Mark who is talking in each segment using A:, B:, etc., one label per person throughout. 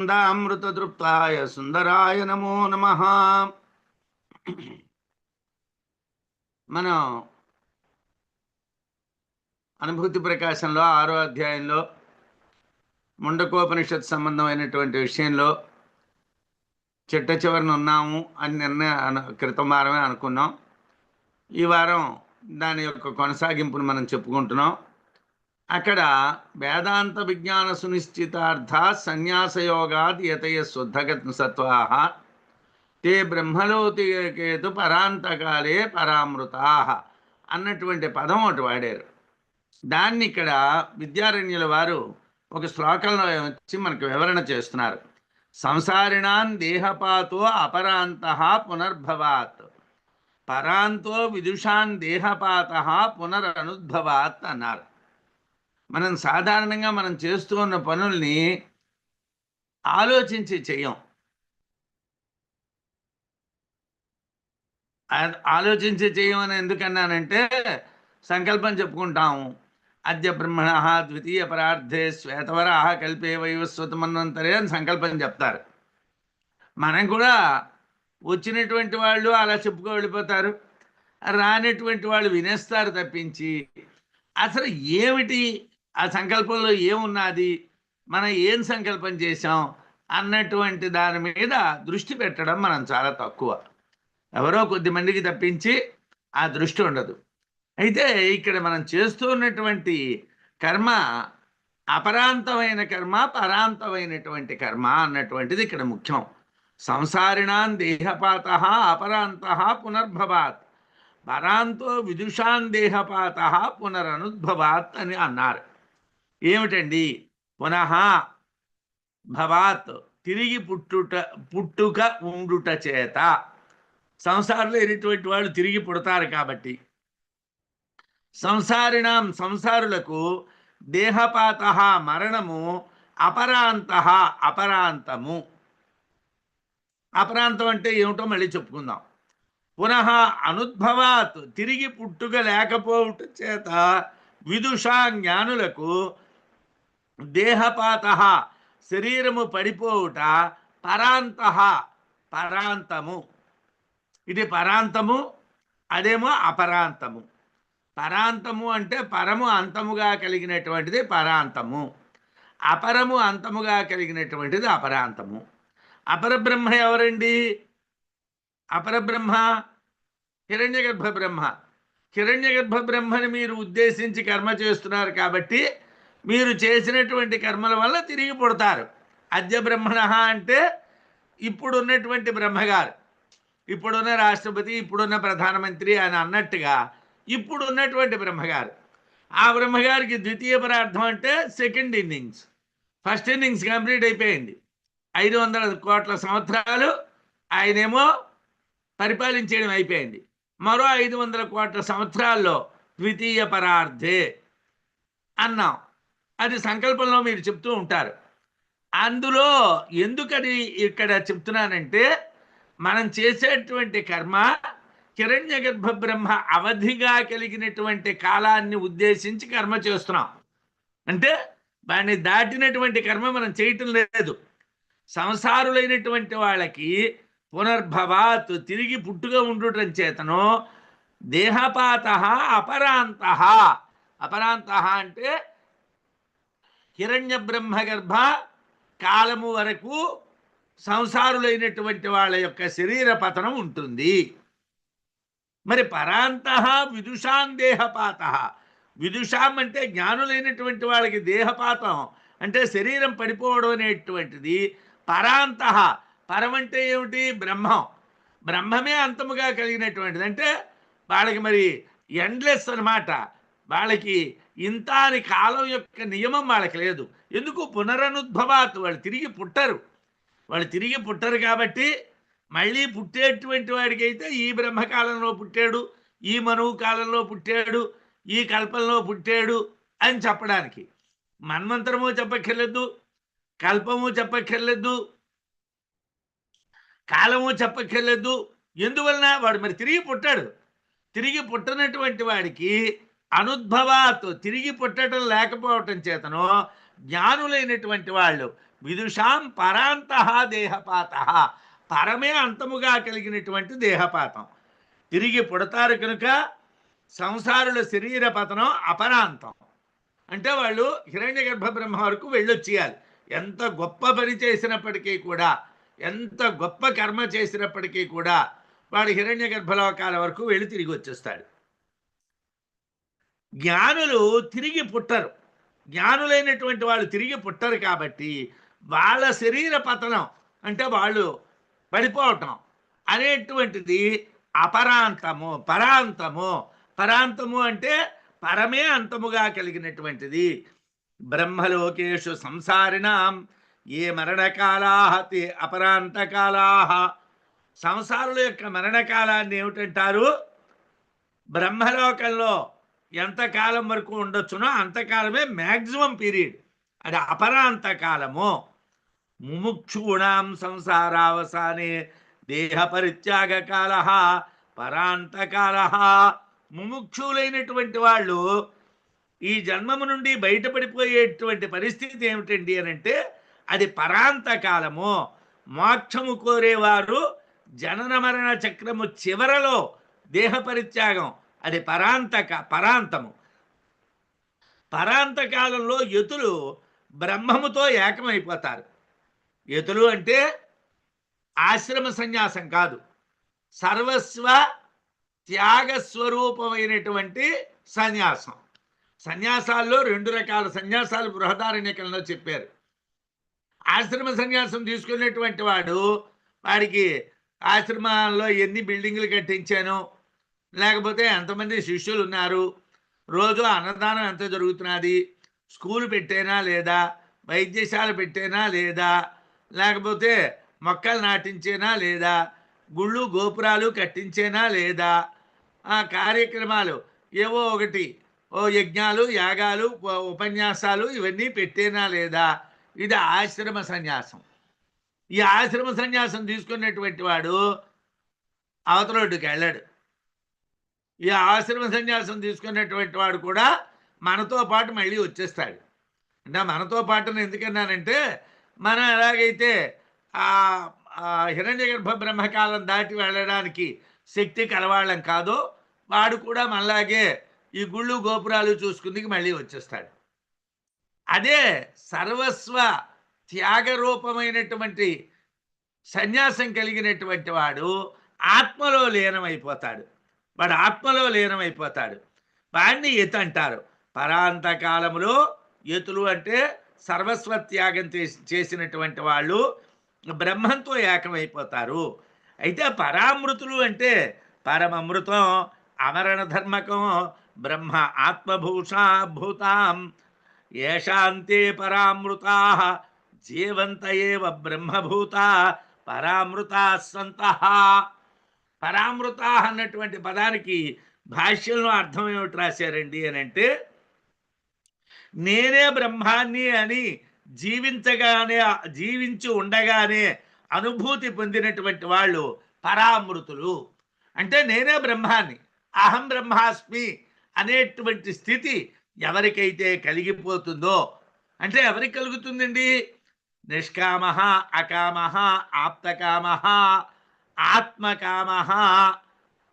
A: అమృతతృప్తాయ సుందరాయ నమో నమః. మనం అనుభూతి ప్రకాశంలో 6వ అధ్యాయంలో ముండకోపనిషత్ సంబంధమైనటువంటి విషయంలో చిట్ట చివరిన ఉన్నాము అని క్రితం వారమే అనుకున్నాం. ఈ వారం దాని యొక్క కొనసాగింపును మనం చెప్పుకుంటున్నాం. అక్కడ వేదాంత విజ్ఞాన సునిశ్చితార్థ సన్యాసయోగాద్ యతయ శుద్ధగత్ సత్వాః తే బ్రహ్మలోకేతు పరాంతకాలే పరామృతాః అన్నటువంటి పదం ఒకటి వాడారు. దాన్ని ఇక్కడ విద్యారణ్యుల వారు ఒక శ్లోకంలో వచ్చి మనకు వివరణ చేస్తున్నారు. సంసారిణాన్ దేహపాతో అపరాంతః పునర్భవాత్ పరాంతో విదుషాన్ దేహపాతః పునరనుద్భవాత్ అన్నారు. మనం సాధారణంగా మనం చేస్తూ ఉన్న పనుల్ని ఆలోచించి చెయ్యం. ఆలోచించి చేయమని ఎందుకన్నానంటే సంకల్పం చెప్పుకుంటాము. అద్య బ్రహ్మణ ద్వితీయ పరార్థే శ్వేతవరాహ కల్పే వైవస్వతమన్వంతరే అని సంకల్పం చెప్తారు. మనం కూడా వచ్చినటువంటి వాళ్ళు అలా చెప్పుకో వెళ్ళిపోతారు, రానటువంటి వాళ్ళు వినేస్తారు తప్పించి అసలు ఏమిటి ఆ సంకల్పంలో ఏమున్నది, మనం ఏం సంకల్పం చేశాం అన్నటువంటి దాని మీద దృష్టి పెట్టడం మనం చాలా తక్కువ. ఎవరో కొద్ది మందికి తప్పించి ఆ దృష్టి ఉండదు. అయితే ఇక్కడ మనం చేస్తూ ఉన్నటువంటి కర్మ అపరాంతమైన కర్మ, పరాంతమైనటువంటి కర్మ అన్నటువంటిది ఇక్కడ ముఖ్యం. సంసారిణాన్ దేహపాత అపరాంత పునర్భవాత్ పరాంతో విదుషాన్ దేహపాత పునరనుద్భవాత్ అని అన్నారు. ఏమిటండి? పునః భవాత్ తిరిగి పుట్టుక ఉండుట చేత సంసారంలో అయినటువంటి వాళ్ళు తిరిగి పుడతారు కాబట్టి సంసారిణం సంసారులకు దేహపాత మరణము అపరాంత అపరాంతము. అపరాంతం అంటే ఏమిటో మళ్ళీ చెప్పుకుందాం. పునః అనుద్భవాత్ తిరిగి పుట్టుక లేకపోవట చేత విదుషా జ్ఞానులకు దేహపాత శరీరము పడిపోవుట పరాంత పరాంతము. ఇది పరాంతము, అదేమో అపరాంతము. పరాంతము అంటే పరము అంతముగా కలిగినటువంటిది పరాంతము, అపరము అంతముగా కలిగినటువంటిది అపరాంతము. అపరబ్రహ్మ ఎవరండి? అపరబ్రహ్మ హిరణ్యగర్భ బ్రహ్మ. హిరణ్యగర్భ బ్రహ్మని మీరు ఉద్దేశించి కర్మ చేస్తున్నారు కాబట్టి మీరు చేసినటువంటి కర్మల వల్ల తిరిగి పుడతారు. అద్య బ్రహ్మణ అంటే ఇప్పుడున్నటువంటి బ్రహ్మగారు, ఇప్పుడున్న రాష్ట్రపతి, ఇప్పుడున్న ప్రధానమంత్రి అని అన్నట్టుగా ఇప్పుడున్నటువంటి బ్రహ్మగారు. ఆ బ్రహ్మగారికి ద్వితీయ పరార్థం అంటే second innings. First innings complete అయిపోయింది. 500 కోట్ల సంవత్సరాలు ఆయనేమో పరిపాలించడం అయిపోయింది. మరో 500 కోట్ల సంవత్సరాల్లో ద్వితీయ పరార్థే అన్నాం. అది సంకల్పంలో మీరు చెప్తూ ఉంటారు. అందులో ఎందుకని ఇక్కడ చెప్తున్నానంటే మనం చేసేటువంటి కర్మ హిరణ్యగర్భ బ్రహ్మ అవధిగా కలిగినటువంటి కాలాన్ని ఉద్దేశించి కర్మ చేస్తున్నాం. అంటే దాన్ని దాటినటువంటి కర్మ మనం చేయటం లేదు. సంసారులైనటువంటి వాళ్ళకి పునర్భవాత్ తిరిగి పుట్టుగా ఉండటం చేతను దేహపాత అపరాంత. అపరాంత అంటే హిరణ్య బ్రహ్మగర్భ కాలము వరకు సంసారులైనటువంటి వాళ్ళ యొక్క శరీర పతనం ఉంటుంది. మరి పరాంత విదుషాన్ దేహపాత. విదుషాం అంటే జ్ఞానులైనటువంటి వాళ్ళకి దేహపాతం అంటే శరీరం పడిపోవడం అనేటువంటిది పరాంత. పరం అంటే ఏమిటి? బ్రహ్మం. బ్రహ్మమే అంతముగా కలిగినటువంటిది. అంటే వాళ్ళకి మరి ఎండ్లెస్ అన్నమాట. వాళ్ళకి ఇంత అని కాలం యొక్క నియమం వాళ్ళకి లేదు. ఎందుకు? పునరనుద్భవాత్ వాళ్ళు తిరిగి పుట్టరు. వాళ్ళు తిరిగి పుట్టరు కాబట్టి మళ్ళీ పుట్టేటువంటి వాడికి అయితే ఈ బ్రహ్మకాలంలో పుట్టాడు, ఈ మనువు కాలంలో పుట్టాడు, ఈ కల్పంలో పుట్టాడు అని చెప్పడానికి మన్వంతరము చెప్పక్కర్లేదు, కల్పము చెప్పక్కర్లేదు, కాలము చెప్పక్కర్లేదు. ఎందువలన? వాడు మరి తిరిగి పుట్టాడు. తిరిగి పుట్టనటువంటి వాడికి అనుద్భవాత్ తిరిగి పుట్టడం లేకపోవటం చేతను జ్ఞానులైనటువంటి వాళ్ళు విదుషాం పరాంత దేహపాత, పరమే అంతముగా కలిగినటువంటి దేహపాతం. తిరిగి పుడతారు కనుక సంసారుల శరీర పతనం అపరాంతం. అంటే వాళ్ళు హిరణ్య గర్భ బ్రహ్మ వరకు వెళ్ళొచ్చేయాలి. ఎంత గొప్ప పని చేసినప్పటికీ కూడా, ఎంత గొప్ప కర్మ చేసినప్పటికీ కూడా వాడు హిరణ్య గర్భలోకాల వరకు వెళ్ళి తిరిగి వచ్చేస్తాడు. జ్ఞానులు తిరిగి పుట్టరు. జ్ఞానులైనటువంటి వాళ్ళు తిరిగి పుట్టరు కాబట్టి వాళ్ళ శరీర పతనం అంటే వాళ్ళు పడిపోవటం అనేటువంటిది అపరాంతము. పరాంతము, పరాంతము అంటే పరమే అంతముగా కలిగినటువంటిది. బ్రహ్మలోకేషు సంసారిణాం ఏ మరణకాలా తే అపరాంతకాలా. సంసారుల యొక్క మరణకాలాన్ని ఏమిటంటారు? బ్రహ్మలోకంలో ఎంతకాలం వరకు ఉండొచ్చునో అంతకాలమే మ్యాక్సిమం పీరియడ్, అది అపరాంతకాలము. ముముక్షూణాం సంసారావసానే దేహ పరిత్యాగకాల పరాంతకాల. ముముక్షులైనటువంటి వాళ్ళు ఈ జన్మము నుండి బయటపడిపోయేటువంటి పరిస్థితి ఏమిటండి అని అంటే అది పరాంతకాలము. మోక్షము కోరేవారు జనన మరణ చక్రము చివరలో దేహ పరిత్యాగం, అది పరాంతము. పరాంతకాలంలో యతులు బ్రహ్మముతో ఏకమైపోతారు. యతులు అంటే ఆశ్రమ సన్యాసం కాదు, సర్వస్వ త్యాగస్వరూపమైనటువంటి సన్యాసం. సన్యాసాల్లో 2 రకాల సన్యాసాలు బృహదారణ్యకంలో చెప్పారు. ఆశ్రమ సన్యాసం తీసుకునేటువంటి వాడికి ఆశ్రమాల్లో ఎన్ని బిల్డింగులు కట్టించాను, లేకపోతే ఎంతమంది శిష్యులు ఉన్నారు, రోజు అన్నదానం ఎంత జరుగుతున్నది, స్కూలు పెట్టేనా లేదా, వైద్యశాల పెట్టేనా లేదా, లేకపోతే మొక్కలు నాటించేనా లేదా, గుళ్ళు గోపురాలు కట్టించేనా లేదా, ఆ కార్యక్రమాలు ఏవో ఒకటి, ఓ యజ్ఞాలు యాగాలు ఉపన్యాసాలు ఇవన్నీ పెట్టేనా లేదా, ఇది ఆశ్రమ సన్యాసం. ఈ ఆశ్రమ సన్యాసం తీసుకున్నటువంటి వాడు అవతలొడ్డుకి వెళ్ళాడు. ఈ ఆశ్రమ సన్యాసం తీసుకున్నటువంటి వాడు కూడా మనతో పాటు మళ్ళీ వచ్చేస్తాడు. అంటే మనతో పాటు ఎందుకన్నానంటే, మనం ఎలాగైతే హిరణ్య గర్భ బ్రహ్మకాలం దాటి వెళ్ళడానికి శక్తి కలవాళ్ళం కాదో, వాడు కూడా మనలాగే ఈ గుళ్ళు గోపురాలు చూసుకుందికి మళ్ళీ వచ్చేస్తాడు. అదే సర్వస్వ త్యాగరూపమైనటువంటి సన్యాసం కలిగినటువంటి వాడు ఆత్మలో లీనమైపోతాడు. వాడు ఆత్మలో లీనమైపోతాడు. వాడిని యతు అంటారు. పరాంతకాలంలో యతులు అంటే సర్వస్వ త్యాగం చేసినటువంటి వాళ్ళు బ్రహ్మంతో ఏకమైపోతారు. అయితే పరామృతులు అంటే పరమమృతం, అమరణ ధర్మకం, బ్రహ్మ ఆత్మభూషా భూతాం ఏషాంతే పరామృతా జీవంత ఏవ బ్రహ్మభూత పరామృతా సంతః. పరామృత అన్నటువంటి పదానికి భాష్యంలో అర్థం ఏమిటి రాశారండి అని అంటే, నేనే బ్రహ్మాన్ని అని జీవించి ఉండగానే అనుభూతి పొందినటువంటి వాళ్ళు పరామృతులు. అంటే నేనే బ్రహ్మాన్ని, అహం బ్రహ్మాస్మి అనేటువంటి స్థితి ఎవరికైతే కలిగిపోతుందో, అంటే ఎవరికి కలుగుతుందండి? నిష్కామ, అకామ, ఆప్తకామ, ఆత్మకామ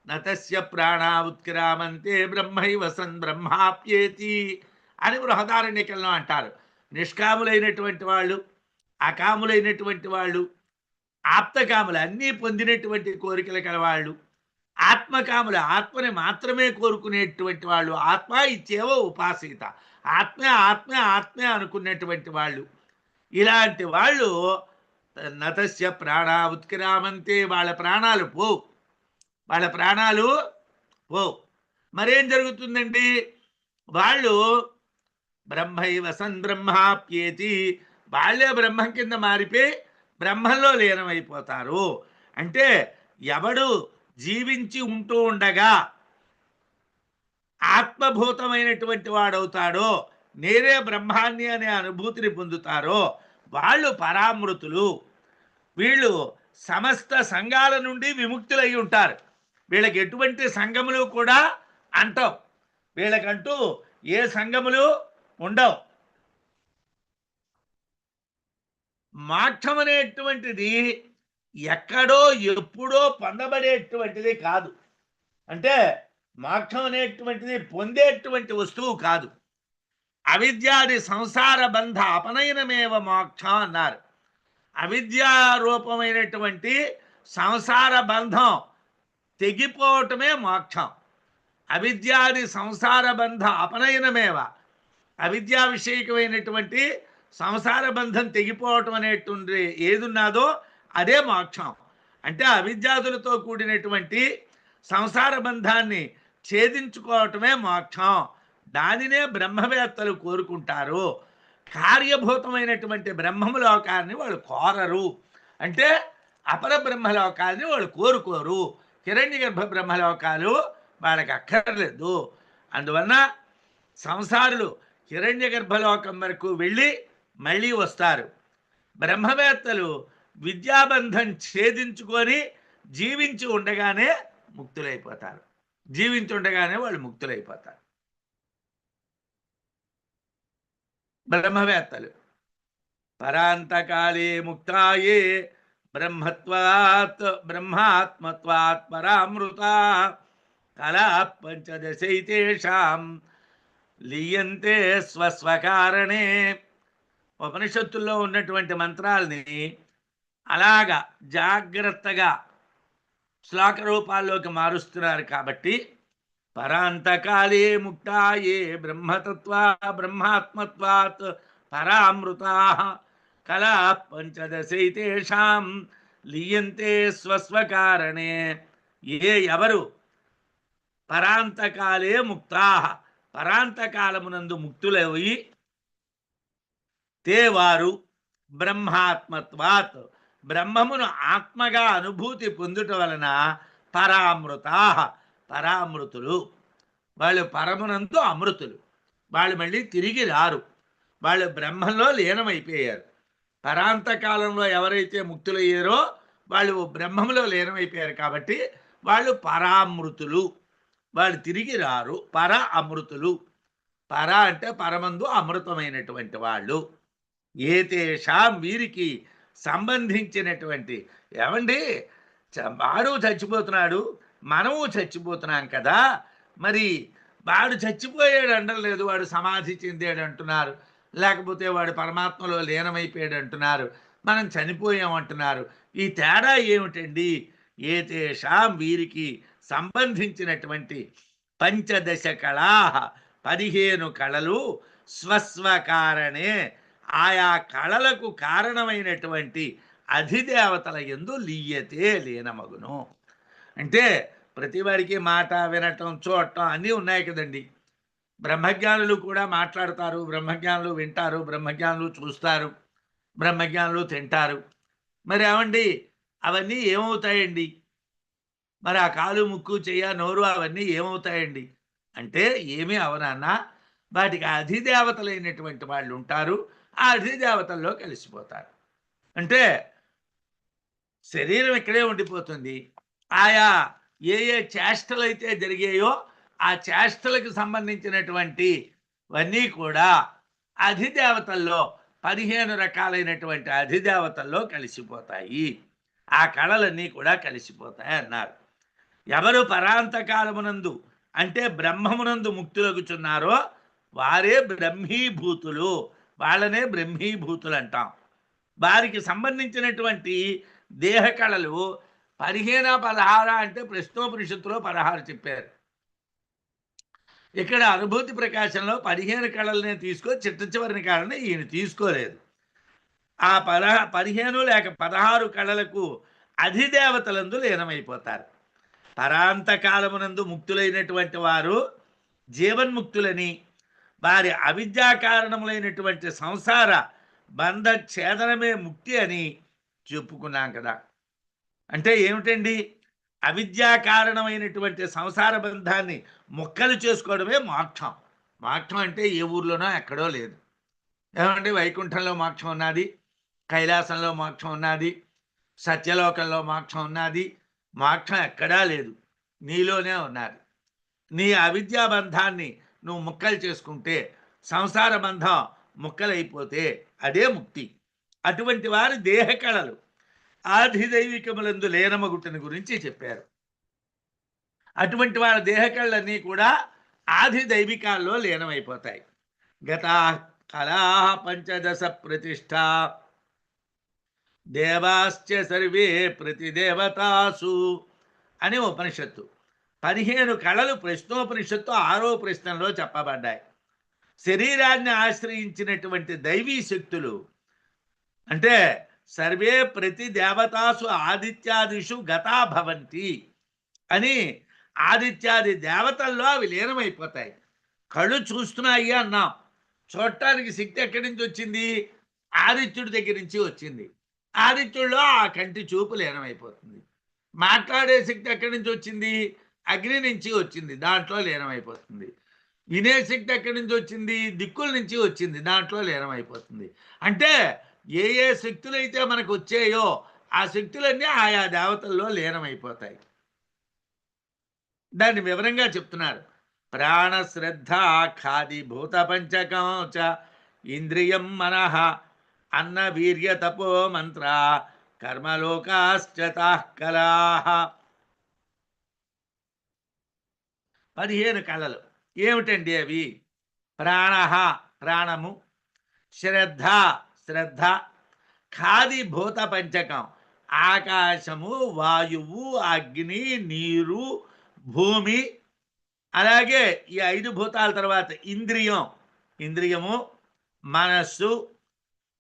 A: నతస్య ప్రాణా ఉత్క్రామంతే బ్రహ్మైవ సన్ బ్రహ్మాప్యేతి అని బృహదారణ్యకంలో అంటారు. నిష్కాములైనటువంటి వాళ్ళు, అకాములైనటువంటి వాళ్ళు, ఆప్తకాములు అన్నీ పొందినటువంటి కోరికలు కలవాళ్ళు, ఆత్మకాములు ఆత్మని మాత్రమే కోరుకునేటువంటి వాళ్ళు, ఆత్మ ఇచ్చేవో ఉపాసీత, ఆత్మే ఆత్మే ఆత్మే అనుకున్నటువంటి వాళ్ళు, ఇలాంటి వాళ్ళు నతస్య ప్రాణా ఉత్క్రామంతే, వాళ్ళ ప్రాణాలు పోవు. మరేం జరుగుతుందండి? వాళ్ళు బ్రహ్మైవ సన్ బ్రహ్మాప్యేతి, వాళ్ళే బ్రహ్మం కింద మారిపోయి బ్రహ్మంలో లీనమైపోతారు. అంటే ఎవడు జీవించి ఉంటూ ఉండగా ఆత్మభూతమైనటువంటి వాడవుతాడో, నేనే బ్రహ్మాన్ని అనే అనుభూతిని పొందుతారో వాళ్ళు పరామృతులు. వీళ్ళు సమస్త సంఘాల నుండి విముక్తులై ఉంటారు. వీళ్ళకి ఎటువంటి సంఘములు కూడా అంటవు, వీళ్ళకంటూ ఏ సంఘములు ఉండవు. మోక్షం అనేటువంటిది ఎక్కడో ఎప్పుడో పొందబడేటువంటిది కాదు. అంటే మోక్షం అనేటువంటిది పొందేటువంటి వస్తువు కాదు. అవిద్యాది సంసార బంధ అపనయనమేవ మోక్షం అన్నారు. అవిద్యా రూపమైనటువంటి సంసార బంధం తెగిపోవటమే మోక్షం. అవిద్యాది సంసార బంధ అపనయనమేవ, అవిద్యా విషయకమైనటువంటి సంసార బంధం తెగిపోవటం అనేటువంటి ఏదున్నాదో అదే మోక్షం. అంటే అవిద్యాదులతో కూడినటువంటి సంసార బంధాన్ని ఛేదించుకోవటమే మోక్షం. దానినే బ్రహ్మవేత్తలు కోరుకుంటారు. కార్యభూతమైనటువంటి బ్రహ్మలోకాన్ని వాళ్ళు కోరరు. అంటే అపర బ్రహ్మలోకాన్ని వాళ్ళు కోరుకోరు. హిరణ్య గర్భ బ్రహ్మలోకాలు వాళ్ళకి అక్కర్లేదు. అందువలన సంసారులు హిరణ్య గర్భలోకం వరకు వెళ్ళి మళ్ళీ వస్తారు. బ్రహ్మవేత్తలు విద్యాబంధం ఛేదించుకొని జీవించి ఉండగానే ముక్తులైపోతారు. జీవించి ఉండగానే వాళ్ళు ముక్తులైపోతారు బ్రహ్మవేత్తలు. పరాంతకాలే ముక్తాయే బ్రహ్మాత్మత్వాత్ పరామృత కళా పంచదశైతేషాం లీయంతే స్వస్వకారణే. ఉపనిషత్తుల్లో ఉన్నటువంటి మంత్రాల్ని అలాగా జాగ్రత్తగా శ్లోక రూపాల్లోకి మారుస్తున్నారు. కాబట్టి పరాంతకాలే ముక్తాయే బ్రహ్మాత్మత్వాత్ పరామృతా కళా పంచదశైతేషాం లీయంతే స్వస్వకారణే. ఎవరు పరాంతకాలే ముక్తా, పరాంతకాలమునందు ముక్తులవి తే వారు బ్రహ్మాత్మత్వాత్, బ్రహ్మమును ఆత్మగా అనుభూతి పొందుట వలన పరామృతా, పరామృతులు. వాళ్ళు పరమునందు అమృతులు. వాళ్ళు మళ్ళీ తిరిగి రారు. వాళ్ళు బ్రహ్మంలో లీనమైపోయారు. పరాంతకాలంలో ఎవరైతే ముక్తులయ్యారో వాళ్ళు బ్రహ్మంలో లీనమైపోయారు. కాబట్టి వాళ్ళు పరామృతులు. వాళ్ళు తిరిగి రారు. పర అమృతులు. పర అంటే పరమందు అమృతమైనటువంటి వాళ్ళు. ఏతేషాం వీరికి సంబంధించినటువంటి. ఏమండి, వాడు చచ్చిపోతున్నాడు, మనము చచ్చిపోతున్నాం కదా, మరి వాడు చచ్చిపోయాడు అనడం లేదు, వాడు సమాధి చెందాడు అంటున్నారు. లేకపోతే వాడు పరమాత్మలో లీనమైపోయాడు అంటున్నారు. మనం చనిపోయామంటున్నారు. ఈ తేడా ఏమిటండి? ఏతేషాం వీరికి సంబంధించినటువంటి పంచదశ కళా, 15 కళలు స్వస్వకారణే, ఆయా కళలకు కారణమైనటువంటి అధిదేవతల యందు లీయతే లీనమగును. అంటే ప్రతివాడికి మాట వినటం, చూడటం అన్నీ ఉన్నాయి కదండి. బ్రహ్మజ్ఞానులు కూడా మాట్లాడతారు, బ్రహ్మజ్ఞానులు వింటారు, బ్రహ్మజ్ఞానులు చూస్తారు, బ్రహ్మజ్ఞానులు తింటారు. మరి ఏమండి అవన్నీ ఏమవుతాయండి? మరి ఆ కాలు, ముక్కు, చెయ్య, నోరు అవన్నీ ఏమవుతాయండి అంటే ఏమీ అవనన్నా వాటికి అధిదేవతలైనటువంటి వాళ్ళు ఉంటారు. ఆ అధిదేవతల్లో కలిసిపోతారు. అంటే శరీరం ఇక్కడే ఉండిపోతుంది. ఆయా ఏ చేష్టలు అయితే జరిగాయో ఆ చేష్టలకు సంబంధించినటువంటివన్నీ కూడా అధిదేవతల్లో 15 రకాలైనటువంటి అధిదేవతల్లో కలిసిపోతాయి. ఆ కళలన్నీ కూడా కలిసిపోతాయి అన్నారు. ఎవరు పరాంతకాలమునందు అంటే బ్రహ్మమునందు ముక్తులగుచున్నారో వారే బ్రహ్మీభూతులు. వాళ్ళనే బ్రహ్మీభూతులు అంటాం. వారికి సంబంధించినటువంటి దేహ కళలు 15 16 అంటే ప్రశ్నోపనిషత్తులో 16 చెప్పారు. ఇక్కడ అనుభూతి ప్రకాశంలో 15 కళలనే తీసుకొని చిట్ట చివరిని కాలని ఈయన తీసుకోలేదు. ఆ 15 లేక 16 కళలకు అధిదేవతలందు లీనమైపోతారు. పరాంతకాలమునందు ముక్తులైనటువంటి వారు జీవన్ముక్తులని, వారి అవిద్యా కారణములైనటువంటి సంసార బంధ ఛేదనమే ముక్తి అని చెప్పుకున్నాం కదా. అంటే ఏమిటండి? అవిద్యా కారణమైనటువంటి సంసార బంధాన్ని ముక్కలు చేసుకోవడమే మోక్షం. మోక్షం అంటే ఏ ఊర్లోనో ఎక్కడో లేదు. ఏమంటే వైకుంఠంలో మోక్షం ఉన్నది, కైలాసంలో మోక్షం ఉన్నది, సత్యలోకంలో మోక్షం ఉన్నది. మోక్షం ఎక్కడా లేదు, నీలోనే ఉన్నది. నీ అవిద్యా బంధాన్ని నువ్వు ముక్కలు చేసుకుంటే, సంసార బంధం ముక్కలైపోతే అదే ముక్తి. అటువంటి వారి దేహ కళలు ఆధిదైవికములందు లీనమగుటని గురించి చెప్పారు. అటువంటి వాళ్ళ దేహ కళలన్నీ కూడా ఆధిదైవికాల్లో లీనమైపోతాయి. గతా కళా పంచదశ ప్రతిష్ట దేవాశ్చ సర్వే ప్రతిదేవతాసు అని ఉపనిషత్తు. 15 కళలు ప్రశ్నోపనిషత్తు 6వ ప్రశ్నలో చెప్పబడ్డాయి. శరీరాన్ని ఆశ్రయించినటువంటి దైవీ శక్తులు అంటే సర్వే ప్రతి దేవతాసు ఆదిత్యాదిషు గతా భవంతి అని ఆదిత్యాది దేవతల్లో అవి లీనమైపోతాయి. కళ్ళు చూస్తున్నాయి అన్నాం. చూడటానికి శక్తి ఎక్కడి నుంచి వచ్చింది? ఆదిత్యుడి దగ్గర నుంచి వచ్చింది. ఆదిత్యుల్లో ఆ కంటి చూపు లీనమైపోతుంది. మాట్లాడే శక్తి ఎక్కడి నుంచి వచ్చింది? అగ్ని నుంచి వచ్చింది, దాంట్లో లీనమైపోతుంది. వినే శక్తి ఎక్కడి నుంచి వచ్చింది? దిక్కుల నుంచి వచ్చింది, దాంట్లో లీనమైపోతుంది. అంటే ఏ ఏ శక్తులైతే మనకు వచ్చాయో ఆ శక్తులన్నీ ఆయా దేవతల్లో లీనమైపోతాయి. దాన్ని వివరంగా చెప్తున్నారు. ప్రాణశ్రద్ధ ఖాది భూత పంచకం చ ఇంద్రియం మనః అన్న వీర్య తపో మంత్ర కర్మలోకాశ్చ తాః కళాః. 15 కళలు ఏమిటండి అవి? ప్రాణ ప్రాణము, శ్రద్ధ శ్రద్ధ, ఖాది భూత పంచకం ఆకాశము, వాయువు, అగ్ని, నీరు, భూమి, అలాగే ఈ 5 భూతాల తర్వాత ఇంద్రియం, ఇంద్రియము, మనస్సు,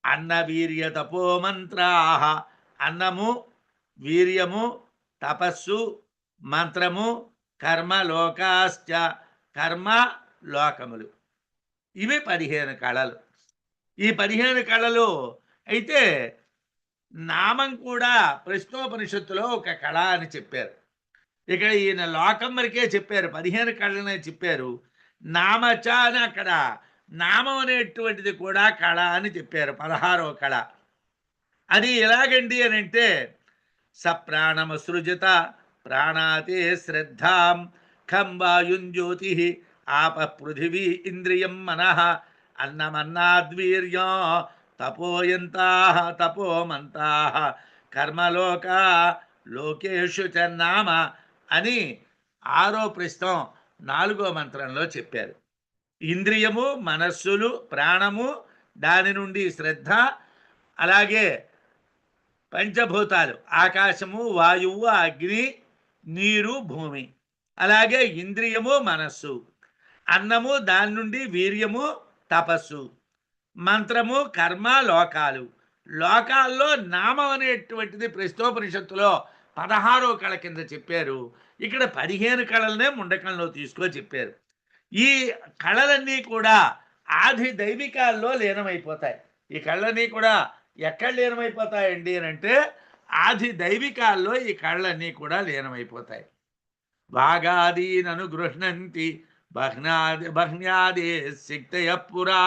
A: అన్న వీర్య తపో మంత్రాహ అన్నము, వీర్యము, తపస్సు, మంత్రము, కర్మ లోకాశ్చ కర్మ లోకములు. ఇవి 15 కళలు. ఈ 15 కళలు అయితే నామం కూడా ప్రశ్నోపనిషత్తులో ఒక కళ అని చెప్పారు. ఇక్కడ ఈయన లోకం వరకే చెప్పారు, 15 కళలనే చెప్పారు. నామచ అని అక్కడ నామం అనేటువంటిది కూడా కళ అని చెప్పారు, 16వ కళ. అది ఎలాగండి అని అంటే సప్రాణమసృజత ప్రాణాతే శ్రద్ధాం ఖం వాయుంజ్యోతి ఆప పృథివీ ఇంద్రియం మనః అన్నమన్నాద్వీర్యం తపోయంతాః తపోమంతాః కర్మలోక లోకేషు చ నామ అని 6వ ప్రశ్నం 4వ మంత్రంలో చెప్పారు. ఇంద్రియము, మనస్సులు, ప్రాణము, దాని నుండి శ్రద్ధ, అలాగే పంచభూతాలు ఆకాశము, వాయువు, అగ్ని, నీరు, భూమి, అలాగే ఇంద్రియము, మనస్సు, అన్నము, దాని నుండి వీర్యము, తపస్సు, మంత్రము, కర్మ, లోకాలు. లోకాల్లో నామం అనేటువంటిది ప్రశ్నోపనిషత్తులో 16వ కళ కింద చెప్పారు. ఇక్కడ 15 కళలనే ముండకంలో తీసుకొని చెప్పారు. ఈ కళలన్నీ కూడా ఆది దైవికాల్లో లీనమైపోతాయి. ఈ కళలన్నీ కూడా ఎక్కడ లీనమైపోతాయండి అని అంటే ఆది దైవికాల్లో ఈ కళలన్నీ కూడా లీనమైపోతాయి. భాగాదీనను గృహ్ణంతి బహ్న్యాదే శక్తయ పురా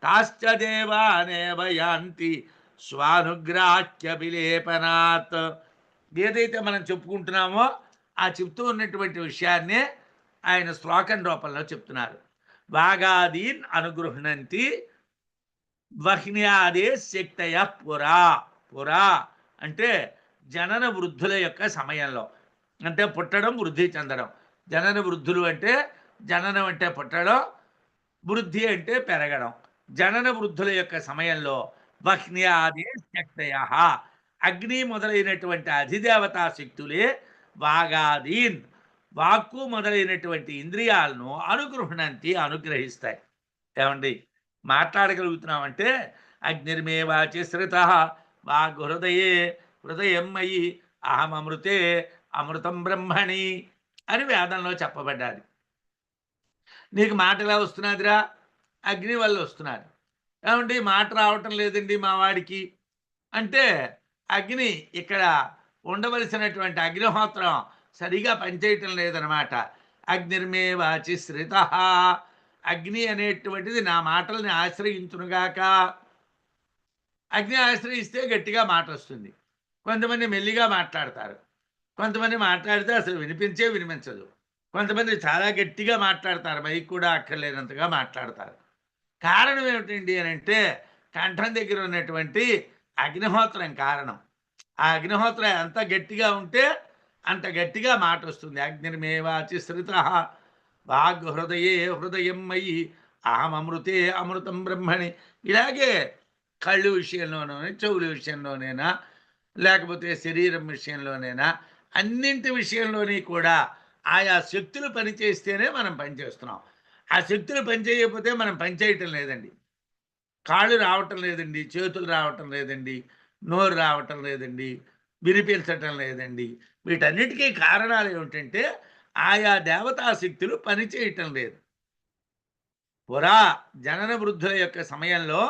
A: తాశ్చ దేవానేవ యాంతి స్వానుగ్రాహ్య విలేపనాత్. ఏదైతే మనం చెప్పుకుంటున్నామో ఆ చెప్తూ ఉన్నటువంటి విషయాన్నే ఆయన శ్లోకం రూపంలో చెప్తున్నారు. భాగాదీన్ అనుగృహ్ణంతి వహ్న్యాదే శక్తయ పురా. పురా అంటే జనన వృద్ధుల యొక్క సమయంలో, అంటే పుట్టడం, వృద్ధి చెందడం. జనన వృద్ధులు అంటే జననం అంటే పుట్టడం, వృద్ధి అంటే పెరగడం. జనన వృద్ధుల యొక్క సమయంలో వహ్న్యాదే శక్తయ అగ్ని మొదలైనటువంటి అధిదేవతా శక్తులే వాగాదీన్ వాక్కు మొదలైనటువంటి ఇంద్రియాలను అనుగృహణంతి అనుగ్రహిస్తాయి. ఏమండి, మాట్లాడగలుగుతున్నామంటే అగ్నిర్మే వాచి శ్రుత వాగ్ హృదయే హృదయం మయి అహం అమృతే అమృతం బ్రహ్మణి అని వేదంలో చెప్పబడ్డాది. నీకు మాట ఎలా వస్తున్నదిరా? అగ్ని వల్ల వస్తున్నది. ఏమండి మాట రావటం లేదండి మా వాడికి అంటే అగ్ని ఇక్కడ ఉండవలసినటువంటి అగ్నిహోత్రం సరిగా పనిచేయటం లేదనమాట. అగ్నిర్మే వాచి శ్రిత, అగ్ని అనేటువంటిది నా మాటల్ని ఆశ్రయించునుగాక. అగ్ని ఆశ్రయిస్తే గట్టిగా మాట వస్తుంది. కొంతమంది మెల్లిగా మాట్లాడతారు, కొంతమంది మాట్లాడితే అసలు వినిపించదు, కొంతమంది చాలా గట్టిగా మాట్లాడతారు, మైక్ కూడా అక్కర్లేనంతగా మాట్లాడతారు. కారణం ఏమిటండి అని అంటే కంఠం దగ్గర ఉన్నటువంటి అగ్నిహోత్రం కారణం. ఆ అగ్నిహోత్రం ఎంత గట్టిగా ఉంటే అంత గట్టిగా మాట వస్తుంది. అగ్నిర్మేవాచి శ్రుత వాగ్ హృదయే హృదయం మయి అహం అమృతే అమృతం బ్రహ్మణి. ఇలాగే కళ్ళు విషయంలోనే, చెవుల విషయంలోనైనా, లేకపోతే శరీరం విషయంలోనైనా, అన్నింటి విషయంలోని కూడా ఆయా శక్తులు పనిచేస్తేనే మనం పనిచేస్తున్నాం. ఆ శక్తులు పనిచేయకపోతే మనం పనిచేయటం లేదండి. కాళ్ళు రావటం లేదండి, చేతులు రావటం లేదండి, నోరు రావటం లేదండి, వినిపించటం లేదండి. వీటన్నిటికీ కారణాలు ఏమిటంటే ఆయా దేవతా శక్తులు పనిచేయటం లేదు. పురా జనన వృద్ధుల యొక్క సమయంలో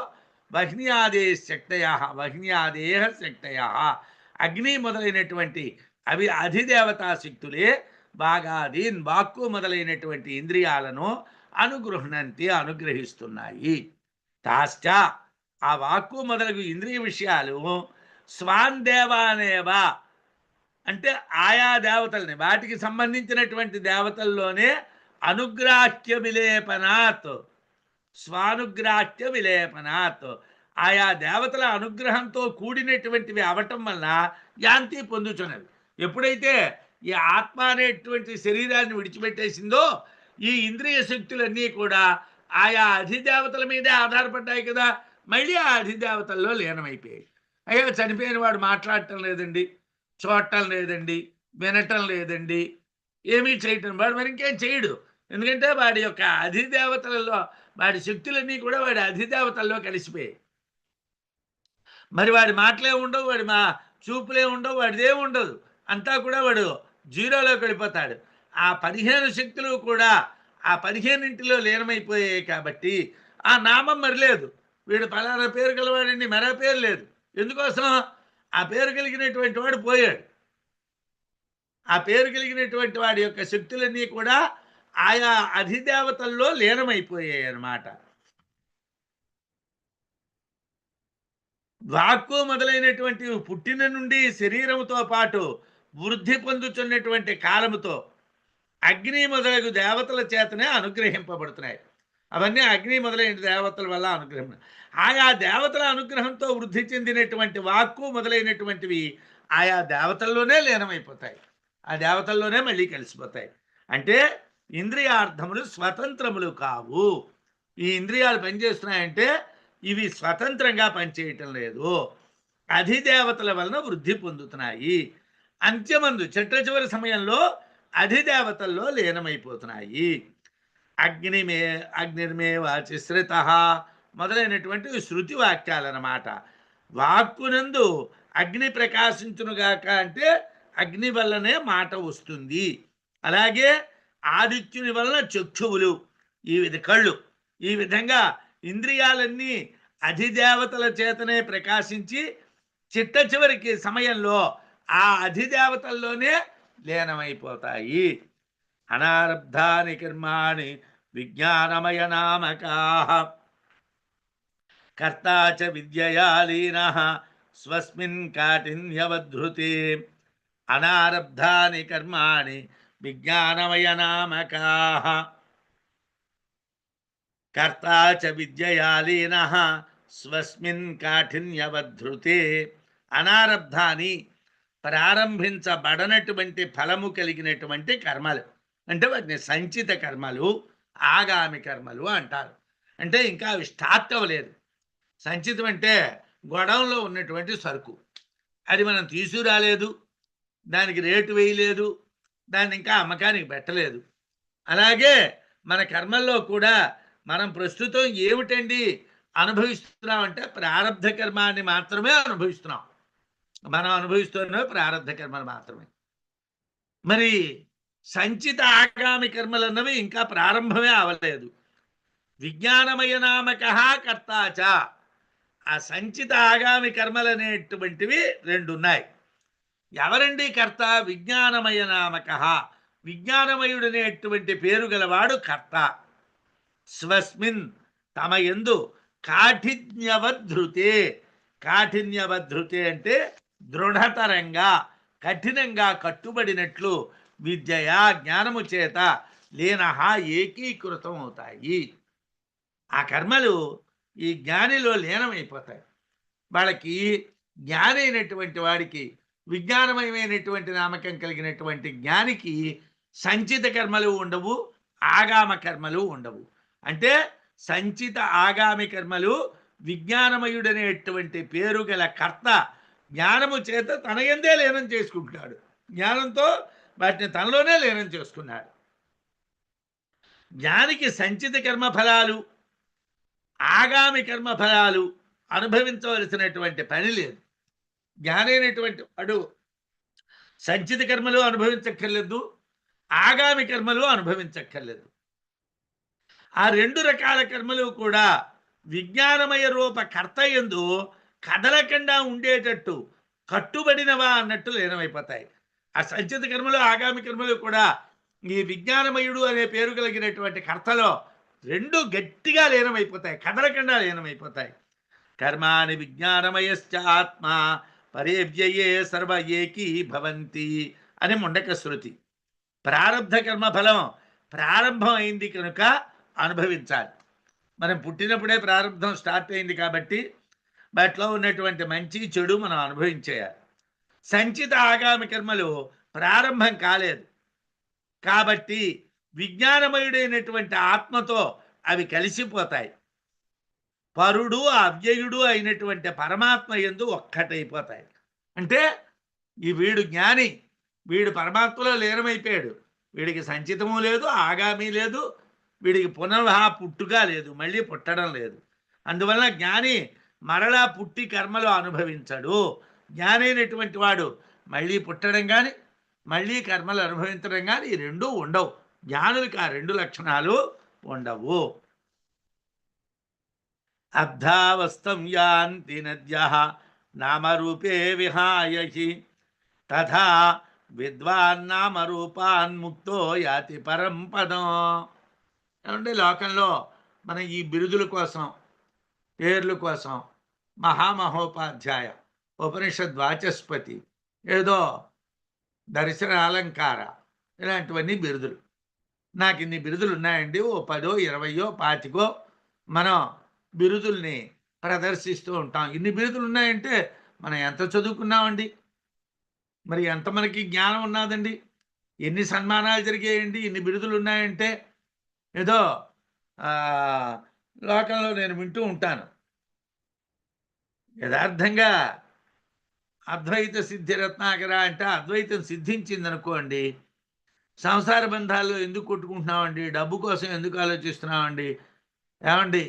A: వహ్న్యాదేహ శక్తయ అగ్ని మొదలైనటువంటి అవి అధిదేవతా శక్తులే బాగాదీన్ వాక్కు మొదలైనటువంటి ఇంద్రియాలను అనుగ్రహిస్తున్నాయి. తాశ్చ ఆ వాక్కు మొదలగు ఇంద్రియ విషయాలు స్వాన్ దేవానేవా అంటే ఆయా దేవతల్ని, వాటికి సంబంధించినటువంటి దేవతల్లోనే అనుగ్రాహ్య విలేపనాత్ స్వానుగ్రాహ్య విలేపనాత్ ఆయా దేవతల అనుగ్రహంతో కూడినటువంటివి అవటం వల్ల యాంతి పొందుతున్నవి. ఎప్పుడైతే ఈ ఆత్మ అనేటువంటి శరీరాన్ని విడిచిపెట్టేసిందో ఈ ఇంద్రియ శక్తులన్నీ కూడా ఆయా అధిదేవతల మీదే ఆధారపడ్డాయి కదా, మళ్ళీ ఆ అధిదేవతల్లో లీనమైపోయాయి. అయ్యో చనిపోయిన వాడు మాట్లాడటం లేదండి, చూడటం లేదండి, వినటం లేదండి, ఏమీ చేయటం, వాడు మరి ఇంకేం చేయడు. ఎందుకంటే వాడి యొక్క అధిదేవతలలో వాడి శక్తులన్నీ కూడా వాడి అధిదేవతల్లో కలిసిపోయాయి. మరి వాడి మాటలే ఉండవు, వాడి చూపులే ఉండవు, వాడిదే ఉండదు. అంతా కూడా వాడు జీరోలోకి వెళ్ళిపోతాడు. ఆ 15 శక్తులు కూడా ఆ 15 లీనమైపోయాయి కాబట్టి ఆ నామం మరి లేదు. వీడు పలానా పేరు గలవాడండి, మరో పేరు లేదు. ఎందుకోసం? ఆ పేరు కలిగినటువంటి వాడు పోయాడు. ఆ పేరు కలిగినటువంటి వాడి యొక్క శక్తులన్నీ కూడా ఆయా అధిదేవతల్లో లీనమైపోయాయి అన్నమాట. వాక్కు మొదలైనటువంటివి పుట్టిన నుండి శరీరముతో పాటు వృద్ధి పొందుతున్నటువంటి కాలముతో అగ్ని మొదలగు దేవతల చేతనే అనుగ్రహింపబడుతున్నాయి. అవన్నీ అగ్ని మొదలైన దేవతల వల్ల అనుగ్రహం. ఆయా దేవతల అనుగ్రహంతో వృద్ధి చెందినటువంటి వాక్కు మొదలైనటువంటివి ఆయా దేవతల్లోనే లీనమైపోతాయి. ఆ దేవతల్లోనే మళ్ళీ కలిసిపోతాయి. అంటే ఇంద్రియార్థములు స్వతంత్రములు కావు. ఈ ఇంద్రియాలు పనిచేస్తున్నాయంటే ఇవి స్వతంత్రంగా పనిచేయటం లేదు, అధిదేవతల వలన వృద్ధి పొందుతున్నాయి. అంత్యమందు చిట్ట సమయంలో అధిదేవతల్లో లీనమైపోతున్నాయి. అగ్నిర్మే వాచి శ్రుత మొదలైనటువంటి శృతి వాక్యాలన్నమాట. వాక్కునందు అగ్ని ప్రకాశించునుగాక అంటే అగ్ని వల్లనే మాట వస్తుంది. అలాగే ఆదిత్యుని వలన చక్షువులు, కళ్ళు, ఈ విధంగా ఇంద్రియాలన్నీ అధిదేవతల చేతనే ప్రకాశించి చిట్ట చివరికి సమయంలో ఆ అధిదేవతల్లోనే లీనమైపోతాయి. అనారబ్ధాని కర్మాణి విజ్ఞానమయ నామకా కర్తా చ విద్యయా లీనః స్వస్మిన్ కాఠిన్యవధృతే. అనారబ్ధాని కర్మాణి విజ్ఞానమయ నామకా కర్తా చ విద్యయా లీనః స్వస్మిన్ కాఠిన్యవధృతే. అనారబ్ధాని ప్రారంభించబడనటువంటి ఫలము కలిగినటువంటి కర్మలు అంటే వాటిని సంచిత కర్మలు, ఆగామి కర్మలు అంటారు. అంటే ఇంకా అవి స్టార్ట్ అవ్వలేదు. సంచితం అంటే గొడవలో ఉన్నటువంటి సరుకు, అది మనం తీసుకురాలేదు, దానికి రేటు వేయలేదు, దాన్ని ఇంకా అమ్మకానికి పెట్టలేదు. అలాగే మన కర్మల్లో కూడా మనం ప్రస్తుతం ఏమిటండి అనుభవిస్తున్నాం అంటే ప్రారంధ కర్మాన్ని మాత్రమే అనుభవిస్తున్నాం. మనం అనుభవిస్తున్న ప్రారంధ కర్మలు మాత్రమే. మరి సంచిత ఆగామి కర్మలు అన్నవి ఇంకా ప్రారంభమే అవ్వలేదు. విజ్ఞానమయ నామక కర్తాచ. ఆ సంచిత ఆగామి కర్మలు అనేటువంటివి 2 ఉన్నాయి. ఎవరండి కర్త? విజ్ఞానమయ నామక, విజ్ఞానమయుడనేటువంటి పేరు గలవాడు కర్త. స్వస్మిన్ తమ యందు కాఠిన్యవధృతే. కాఠిన్యవధృతే అంటే దృఢతరంగా, కఠినంగా కట్టుబడినట్లు విద్యయా జ్ఞానము చేత లీనః ఏకీకృతం అవుతాయి. ఆ కర్మలు ఈ జ్ఞానిలో లీనమైపోతాయి. వాళ్ళకి జ్ఞాని అయినటువంటి వాడికి, విజ్ఞానమయమైనటువంటి నామకం కలిగినటువంటి జ్ఞానికి సంచిత కర్మలు ఉండవు, ఆగామ కర్మలు ఉండవు. అంటే సంచిత ఆగామి కర్మలు విజ్ఞానమయుడనేటువంటి పేరు గల కర్త జ్ఞానము చేత తన యందే లీనం చేసుకుంటున్నాడు. జ్ఞానంతో వాటిని తనలోనే లీనం చేసుకున్నాడు. జ్ఞానికి సంచిత కర్మఫలాలు, ఆగామి కర్మఫలాలు అనుభవించవలసినటువంటి పని లేదు. జ్ఞానైనటువంటి వాడు సంచిత కర్మలు అనుభవించక్కర్లేదు, ఆగామి కర్మలు అనుభవించక్కర్లేదు. ఆ 2 రకాల కర్మలు కూడా విజ్ఞానమయ రూప కర్తయందు కదలకుండా ఉండేటట్టు కట్టుబడినవా అన్నట్టు లీనమైపోతాయి. ఆ సంచిత కర్మలు, ఆగామి కర్మలు కూడా ఈ విజ్ఞానమయుడు అనే పేరు కలిగినటువంటి కర్తలో 2 గట్టిగా లీనమైపోతాయి, కదలకుండా లీనమైపోతాయి. కర్మాని విజ్ఞానమయశ్చ ఆత్మ పరేవ్యయే సర్వ ఏకీ భవంతి అని ముండక శృతి. ప్రారంధ కర్మ ఫలం ప్రారంభం అయింది కనుక అనుభవించాలి. మనం పుట్టినప్పుడే ప్రారంభం స్టార్ట్ అయింది కాబట్టి వాటిలో ఉన్నటువంటి మంచి చెడు మనం అనుభవించేయాలి. సంచిత ఆగామి కర్మలు ప్రారంభం కాలేదు కాబట్టి విజ్ఞానమయుడైనటువంటి ఆత్మతో అవి కలిసిపోతాయి. పరుడు అవ్యయుడు అయినటువంటి పరమాత్మ యందు ఒక్కటైపోతాయి. అంటే ఈ వీడు జ్ఞాని, వీడు పరమాత్మలో లీనమైపోయాడు. వీడికి సంచితము లేదు, ఆగామి లేదు, వీడికి పునర్వహ పుట్టుగా లేదు, మళ్ళీ పుట్టడం లేదు. అందువలన జ్ఞాని మరలా పుట్టి కర్మలు అనుభవించడు. జ్ఞాని అయినటువంటి వాడు మళ్ళీ పుట్టడం కానీ మళ్ళీ కర్మలు అనుభవించడం కానీ ఈ 2 ఉండవు. జ్ఞానులకి ఆ 2 లక్షణాలు ఉండవు. అబ్ధావస్థం యాంతి నద్యః నామరూపే విహాయసి తథా విద్వాన్ నామరూపాన్ ముక్తో యాతి పరం పదం. ఏమంటే లోకంలో మనం ఈ బిరుదుల కోసం, పేర్ల కోసం మహామహోపాధ్యాయ, ఉపనిషద్ వాచస్పతి, ఏదో దర్శన అలంకార ఇలాంటివన్నీ బిరుదులు. నాకు ఇన్ని బిరుదులు ఉన్నాయండి, ఓ 10, 20, 25 మనం బిరుదుల్ని ప్రదర్శిస్తూ ఉంటాం. ఇన్ని బిరుదులు ఉన్నాయంటే మనం ఎంత చదువుకున్నామండి, మరి ఎంత మనకి జ్ఞానం ఉన్నదండి, ఎన్ని సన్మానాలు జరిగాయండి, ఇన్ని బిరుదులు ఉన్నాయంటే. ఏదో లోకంలో నేను వింటూ ఉంటాను, యథార్థంగా అద్వైత సిద్ధి రత్నాకర అంటే అద్వైతం సిద్ధించింది అనుకోండి, సంసార బంధాల్లో ఎందుకు కొట్టుకుంటున్నామండి, డబ్బు కోసం ఎందుకు ఆలోచిస్తున్నామండి? ఏమండి,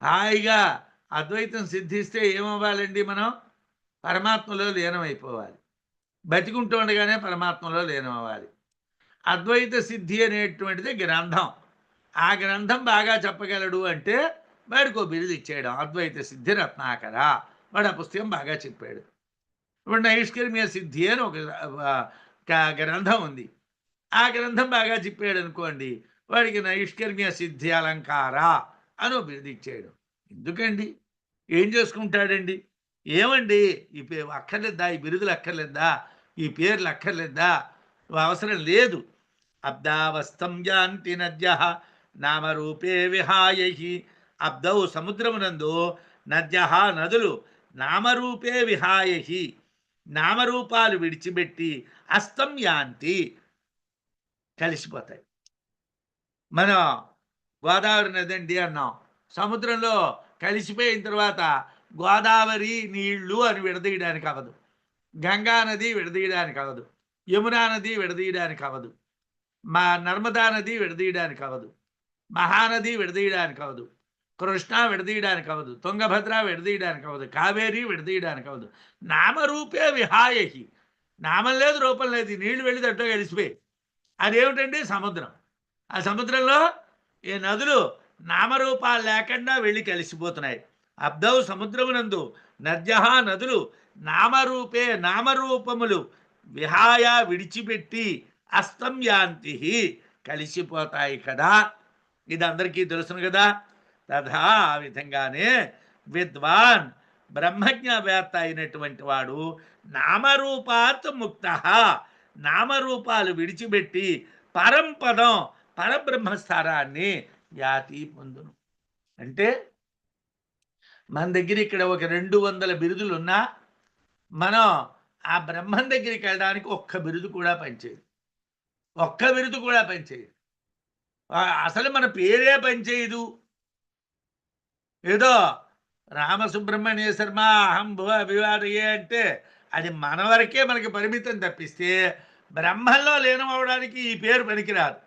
A: హాయిగా అద్వైతం సిద్ధిస్తే ఏమవ్వాలండి, మనం పరమాత్మలో లీనమైపోవాలి. బతికుంటూ ఉండగానే పరమాత్మలో లీనమవ్వాలి. అద్వైత సిద్ధి అనేటువంటిది గ్రంథం. ఆ గ్రంథం బాగా చెప్పగలడు అంటే వాడికి ఓ బిరుదు ఇచ్చేయడం, అద్వైత సిద్ధి రత్నాకర. వాడు ఆ పుస్తకం బాగా చెప్పాడు. ఇప్పుడు నైష్కర్మ్య సిద్ధి అని ఒక గ్రంథం ఉంది. ఆ గ్రంథం బాగా చెప్పాడు అనుకోండి, వాడికి నైష్కర్మ్య సిద్ధి అలంకార అని ఓ బిరుదు ఇచ్చేయడం. ఎందుకండి, ఏం చేసుకుంటాడండి? ఏమండి, ఈ అక్కర్లేద్దా, ఈ బిరుదులు అక్కర్లేద్దా, ఈ పేర్లు అక్కర్లేద్దా? అవసరం లేదు. అబ్దావస్థం యాంతి నద్యః నామరూపే విహాయహి. అబ్దౌ సముద్రమునందు, నద్యః నదులు, నామరూపే విహాయహి నామరూపాలు విడిచిపెట్టి అస్తం యాంతి కలిసిపోతాయి. మనం గోదావరి నది అండి అన్నాం, సముద్రంలో కలిసిపోయిన తర్వాత గోదావరి నీళ్లు అని విడదీయడానికి అవ్వదు, గంగా నది విడదీయడానికి అవ్వదు, యమునా నది విడదీయడానికి అవ్వదు, నర్మదా నది విడదీయడానికి అవ్వదు, మహానది విడదీయడానికి అవ్వదు, కృష్ణ విడదీయడానికి అవ్వదు, తుంగభద్ర విడదీయడానికి అవ్వదు, కావేరి విడదీయడానికి అవ్వదు. నామరూపే విహాయహి, నామం లేదు, రూపం లేదు, నీళ్లు వెళ్ళి దట్టో కలిసిపోయి. అదేమిటండి, సముద్రం. ఆ సముద్రంలో ఈ నదులు నామరూపాలు లేకుండా వెళ్ళి కలిసిపోతున్నాయి. అబ్దౌ సముద్రమునందు నద్యః నదులు నామరూపే నామరూపములు విహాయ విడిచిపెట్టి అస్తం యాంతి కలిసిపోతాయి కదా. ఇది అందరికీ తెలుసును కదా. తథా ఆ విధంగానే విద్వాన్ బ్రహ్మజ్ఞవేత్త అయినటువంటి వాడు నామరూపాత్ ముక్త, నామరూపాలు విడిచిపెట్టి పరంపదం పరబ్రహ్మస్థానాన్ని యాతి పొందును. అంటే మన దగ్గర ఇక్కడ ఒక 200 బిరుదులున్నా మనం ఆ బ్రహ్మం దగ్గరికి వెళ్ళడానికి ఒక్క బిరుదు కూడా పనిచేయదు. ఒక్క బిరుదు కూడా పనిచేయదు. అసలు మన పేరే పనిచేయదు. ఏదో రామసుబ్రహ్మణ్య శర్మ అహం భువ అభివాదయే అంటే అది మన వరకే మనకి పరిమితం తప్పిస్తే బ్రహ్మంలో లీనమవడానికి ఈ పేరు పనికిరాదు.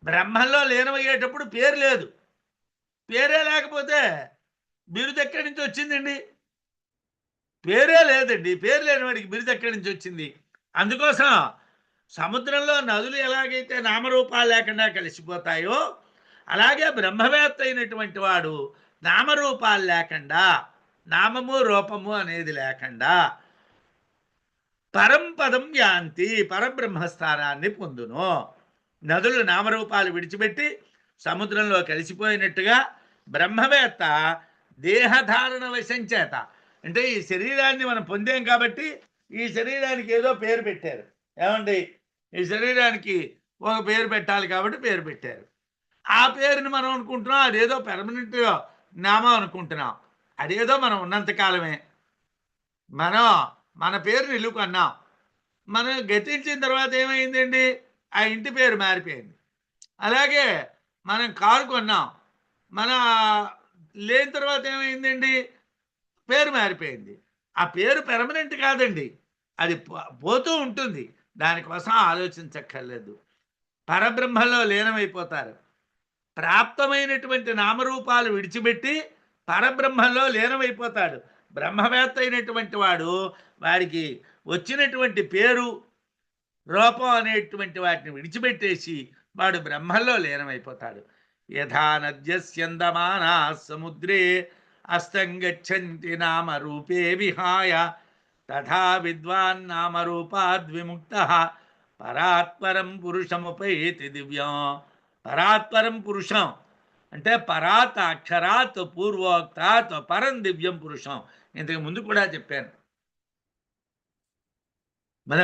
A: బ్రహ్మంలో లీనమయ్యేటప్పుడు పేరు లేదు. పేరే లేకపోతే బిరుదు ఎక్కడి నుంచి వచ్చిందండి? పేరే లేదండి. పేరు లేని వాడికి బిరుదు ఎక్కడి నుంచి వచ్చింది? అందుకోసం సముద్రంలో నదులు ఎలాగైతే నామరూపాలు లేకుండా కలిసిపోతాయో అలాగే బ్రహ్మవేత్త అయినటువంటి వాడు నామరూపాలు లేకుండా, నామము రూపము అనేది లేకుండా పరంపదం యాంతి, పరబ్రహ్మస్థానాన్ని పొందును. నదులు నామరూపాలు విడిచిపెట్టి సముద్రంలో కలిసిపోయినట్టుగా బ్రహ్మవేత్త దేహధారణ వశం చేత, అంటే ఈ శరీరాన్ని మనం పొందాం కాబట్టి ఈ శరీరానికి ఏదో పేరు పెట్టారు. ఏమండి, ఈ శరీరానికి ఒక పేరు పెట్టాలి కాబట్టి పేరు పెట్టారు. ఆ పేరుని మనం అనుకుంటున్నాం అదేదో పెర్మనెంట్ నామం అనుకుంటున్నాం. అదేదో మనం ఉన్నంతకాలమే. మనం మన పేరు నిలుపుకున్నాం. మనం గతించిన తర్వాత ఏమైందండి? ఆ ఇంటి పేరు మారిపోయింది. అలాగే మనం కారు కొన్నాం. మన లేని తర్వాత ఏమైందండి? పేరు మారిపోయింది. ఆ పేరు పెర్మనెంట్ కాదండి. అది పోతూ ఉంటుంది. దానికోసం ఆలోచించక్కర్లేదు. పరబ్రహ్మలో లీనమైపోతారు. ప్రాప్తమైనటువంటి నామరూపాలు విడిచిపెట్టి పరబ్రహ్మలో లీనమైపోతాడు. బ్రహ్మవేత్త అయినటువంటి వాడు వాడికి వచ్చినటువంటి పేరు రూపం అనేటువంటి వాటిని విడిచిపెట్టేసి వాడు బ్రహ్మలో లీనమైపోతాడు. యథా నద్యస్యందమానా సముద్రే అస్తంగచ్చంతి నామరూపే విహాయ తథా విద్వాన్ నామరూపాద్విముక్త పరాత్పరం పురుషముపైతి దివ్యం. పరాత్పరం పురుషం అంటే పరాత్ అక్షరాత్ పూర్వోక్తాత్ పరం దివ్యం పురుషం. ఇంతకు ముందు కూడా చెప్పాను. మన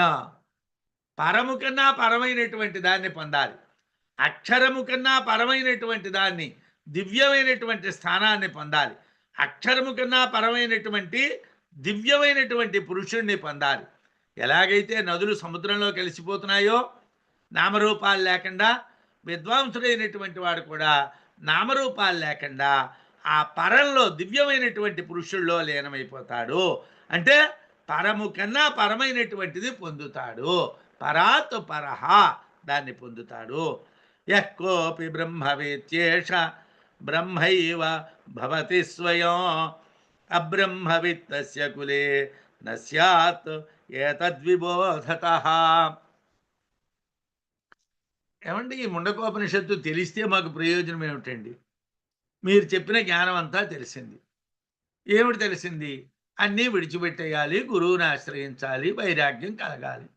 A: పరము కన్నా పరమైనటువంటి దాన్ని పొందాలి. అక్షరము కన్నా పరమైనటువంటి దాన్ని, దివ్యమైనటువంటి స్థానాన్ని పొందాలి. అక్షరము కన్నా పరమైనటువంటి దివ్యమైనటువంటి పురుషుణ్ణి పొందాలి. ఎలాగైతే నదులు సముద్రంలో కలిసిపోతున్నాయో నామరూపాలు లేకుండా, విద్వాంసుడైనటువంటి వాడు కూడా నామరూపాలు లేకుండా ఆ పరంలో దివ్యమైనటువంటి పురుషుల్లో లీనమైపోతాడు. అంటే పరము కన్నా పరమైనటువంటిది పొందుతాడు. పరాత్ పరహ దాన్ని పొందుతాడు. యఃకోపి బ్రహ్మవేత్యేష బ్రహ్మైవ భవతి స్వయం అబ్రహ్మవిత్ తస్య కులే న స్యాత్ ఏతద్విబోధతః. ఏమండి, ఈ ముండకోపనిషత్తు తెలిస్తే మాకు ప్రయోజనం ఏమిటండి? మీరు చెప్పిన జ్ఞానం అంతా తెలిసింది. ఏమిటి తెలిసింది? అన్నీ విడిచిపెట్టేయాలి, గురువుని ఆశ్రయించాలి, వైరాగ్యం కలగాలి,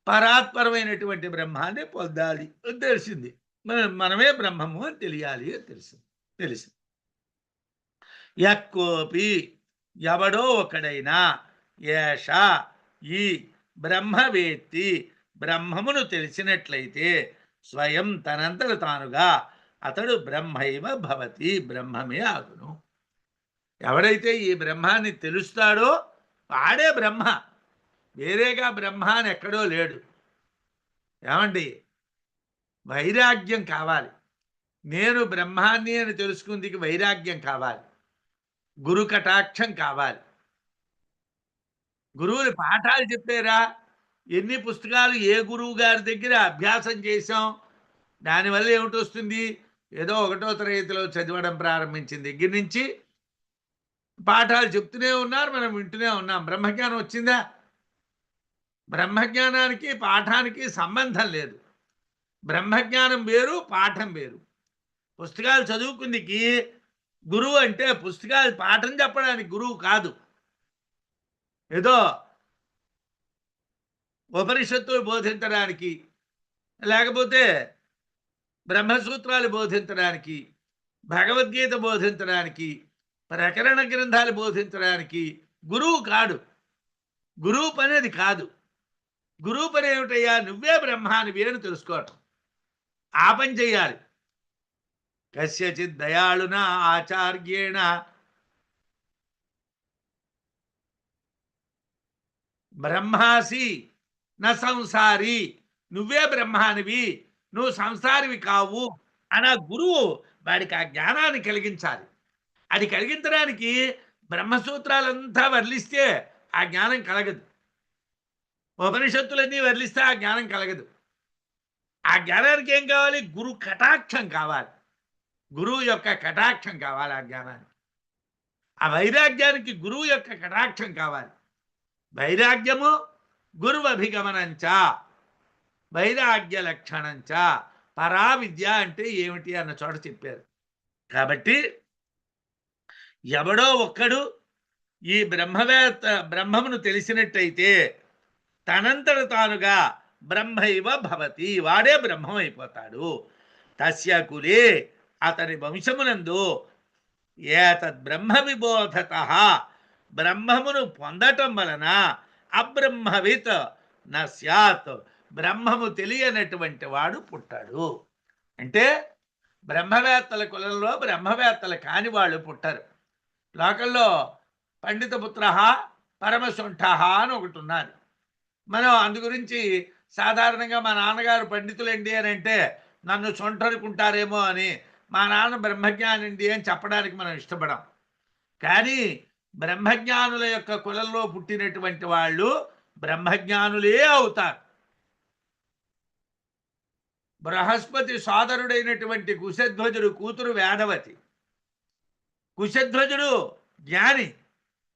A: పరాత్పరమైనటువంటి బ్రహ్మాన్ని పొందాలి తెలిసింది. మనమే బ్రహ్మము అని తెలియాలి అని తెలిసింది. యక్కోపి ఎవడో ఒకడైనా ఏష ఈ బ్రహ్మవేత్తి బ్రహ్మమును తెలిసినట్లయితే స్వయం తనంతట తానుగా అతడు బ్రహ్మైవ భవతి బ్రహ్మమే ఆగును. ఎవడైతే ఈ బ్రహ్మాన్ని తెలుస్తాడో వాడే బ్రహ్మ. వేరేగా బ్రహ్మ అని ఎక్కడో లేడు. ఏమండి, వైరాగ్యం కావాలి. నేను బ్రహ్మాన్ని అని తెలుసుకుందికి వైరాగ్యం కావాలి, గురు కటాక్షం కావాలి. గురువులు పాఠాలు చెప్పారా? ఎన్ని పుస్తకాలు ఏ గురువు గారి దగ్గర అభ్యాసం చేసాం? దానివల్ల ఏమిటి వస్తుంది? ఏదో 1వ తరగతిలో చదవడం ప్రారంభించిన దగ్గర నుంచి పాఠాలు చెప్తూనే ఉన్నారు, మనం వింటూనే ఉన్నాం. బ్రహ్మజ్ఞానం వచ్చిందా? బ్రహ్మజ్ఞానానికి పాఠానికి సంబంధం లేదు. బ్రహ్మజ్ఞానం వేరు, పాఠం వేరు. పుస్తకాలు చదువుకుందికి గురువు అంటే పుస్తకాలు పాఠం చెప్పడానికి గురువు కాదు. ఏదో ఉపనిషత్తులు బోధించడానికి, లేకపోతే బ్రహ్మసూత్రాలు బోధించడానికి, భగవద్గీత బోధించడానికి, ప్రకరణ గ్రంథాలు బోధించడానికి గురువు కాడు. గురువు పని అది కాదు. గురువు పని ఏమిటయ్యా? నువ్వే బ్రహ్మానివి అని తెలుసుకోవటం. ఆ పని చెయ్యాలి. కస్యచిత్ దయాళున ఆచార్యేణ బ్రహ్మాసి న సంసారి, నువ్వే బ్రహ్మానివి, నువ్వు సంసారివి కావు అని ఆ గురువు వాడికి ఆ జ్ఞానాన్ని కలిగించాలి. అది కలిగించడానికి బ్రహ్మసూత్రాలంతా వర్లిస్తే ఆ జ్ఞానం కలగదు. ఉపనిషత్తులన్నీ వర్లిస్తే ఆ జ్ఞానం కలగదు. ఆ జ్ఞానానికి ఏం కావాలి? గురు కటాక్షం కావాలి. గురువు యొక్క కటాక్షం కావాలి ఆ జ్ఞానానికి. ఆ వైరాగ్యానికి గురువు యొక్క కటాక్షం కావాలి. వైరాగ్యము గురువభిగమనంచ, వైరాగ్య లక్షణంచ. పరా విద్య అంటే ఏమిటి అన్న చోట చెప్పారు. కాబట్టి ఎవడో ఒక్కడు ఈ బ్రహ్మమును తెలిసినట్టయితే తనంతట తానుగా బ్రహ్మైవ భవతి, వాడే బ్రహ్మం అయిపోతాడు. తస్య కులే, అతని వంశమునందు ఏతద్ బ్రహ్మ విబోధత, బ్రహ్మమును పొందటం వలన అబ్రహ్మవిత్ న స్యాత్, బ్రహ్మము తెలియనటువంటి వాడు పుట్టాడు. అంటే బ్రహ్మవేత్తల కులంలో బ్రహ్మవేత్తలు కాని వాళ్ళు పుట్టరు. లోకల్లో పండిత పుత్ర పరమశుంఠ అని ఒకటి ఉన్నది. మనం అందు గురించి సాధారణంగా మా నాన్నగారు పండితులండి అని అంటే నన్ను సొంటనుకుంటారేమో అని, మా నాన్న బ్రహ్మజ్ఞానండి అని చెప్పడానికి మనం ఇష్టపడం. కానీ బ్రహ్మజ్ఞానుల యొక్క కులంలో పుట్టినటువంటి వాళ్ళు బ్రహ్మజ్ఞానులే అవుతారు. బృహస్పతి సోదరుడైనటువంటి కుశధ్వజుడు కూతురు వేదవతి. కుశధ్వజుడు జ్ఞాని,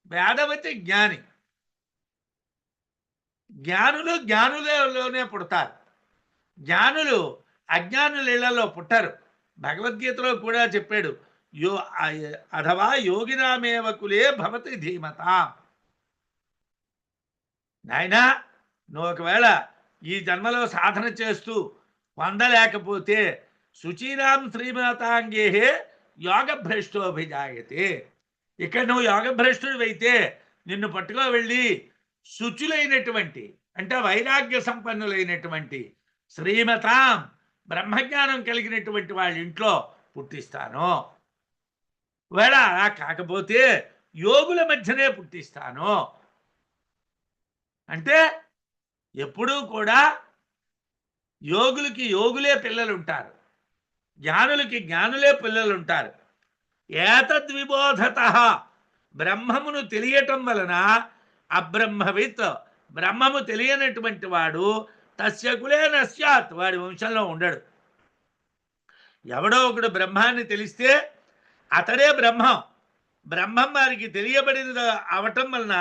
A: వేదవతి జ్ఞాని. జ్ఞానులు జ్ఞానులలోనే పుడతారు. జ్ఞానులు అజ్ఞానుల ఇళ్లలో పుట్టరు. భగవద్గీతలో కూడా చెప్పాడు, అథవా యోగినామేవ కులే భవతి ధీమత. నాయనా, నువ్వు ఒకవేళ ఈ జన్మలో సాధన చేస్తూ పొందలేకపోతే శుచీనాం శ్రీమాతాంగే యోగభ్రష్టోభిజాయతే. ఇక్కడ నువ్వు యోగభ్రష్టుడివైతే నిన్ను పట్టుకో వెళ్ళి శుచులైనటువంటి అంటే వైరాగ్య సంపన్నులైనటువంటి శ్రీమతాం, బ్రహ్మజ్ఞానం కలిగినటువంటి వాళ్ళ ఇంట్లో పుట్టిస్తాను. వేళ అలా కాకపోతే యోగుల మధ్యనే పుట్టిస్తాను. అంటే ఎప్పుడూ కూడా యోగులకి యోగులే పిల్లలుంటారు, జ్ఞానులకి జ్ఞానులే పిల్లలుంటారు. ఏతద్విబోధత, బ్రహ్మమును తెలియటం వలన అబ్రహ్మవిత్, బ్రహ్మము తెలియనటువంటి వాడు తస్య కులే న స్యాత్, వాడి వంశంలో ఉండడు. ఎవడో ఒకడు బ్రహ్మాన్ని తెలిస్తే అతడే బ్రహ్మం. బ్రహ్మం వారికి తెలియబడినది అవటం వలన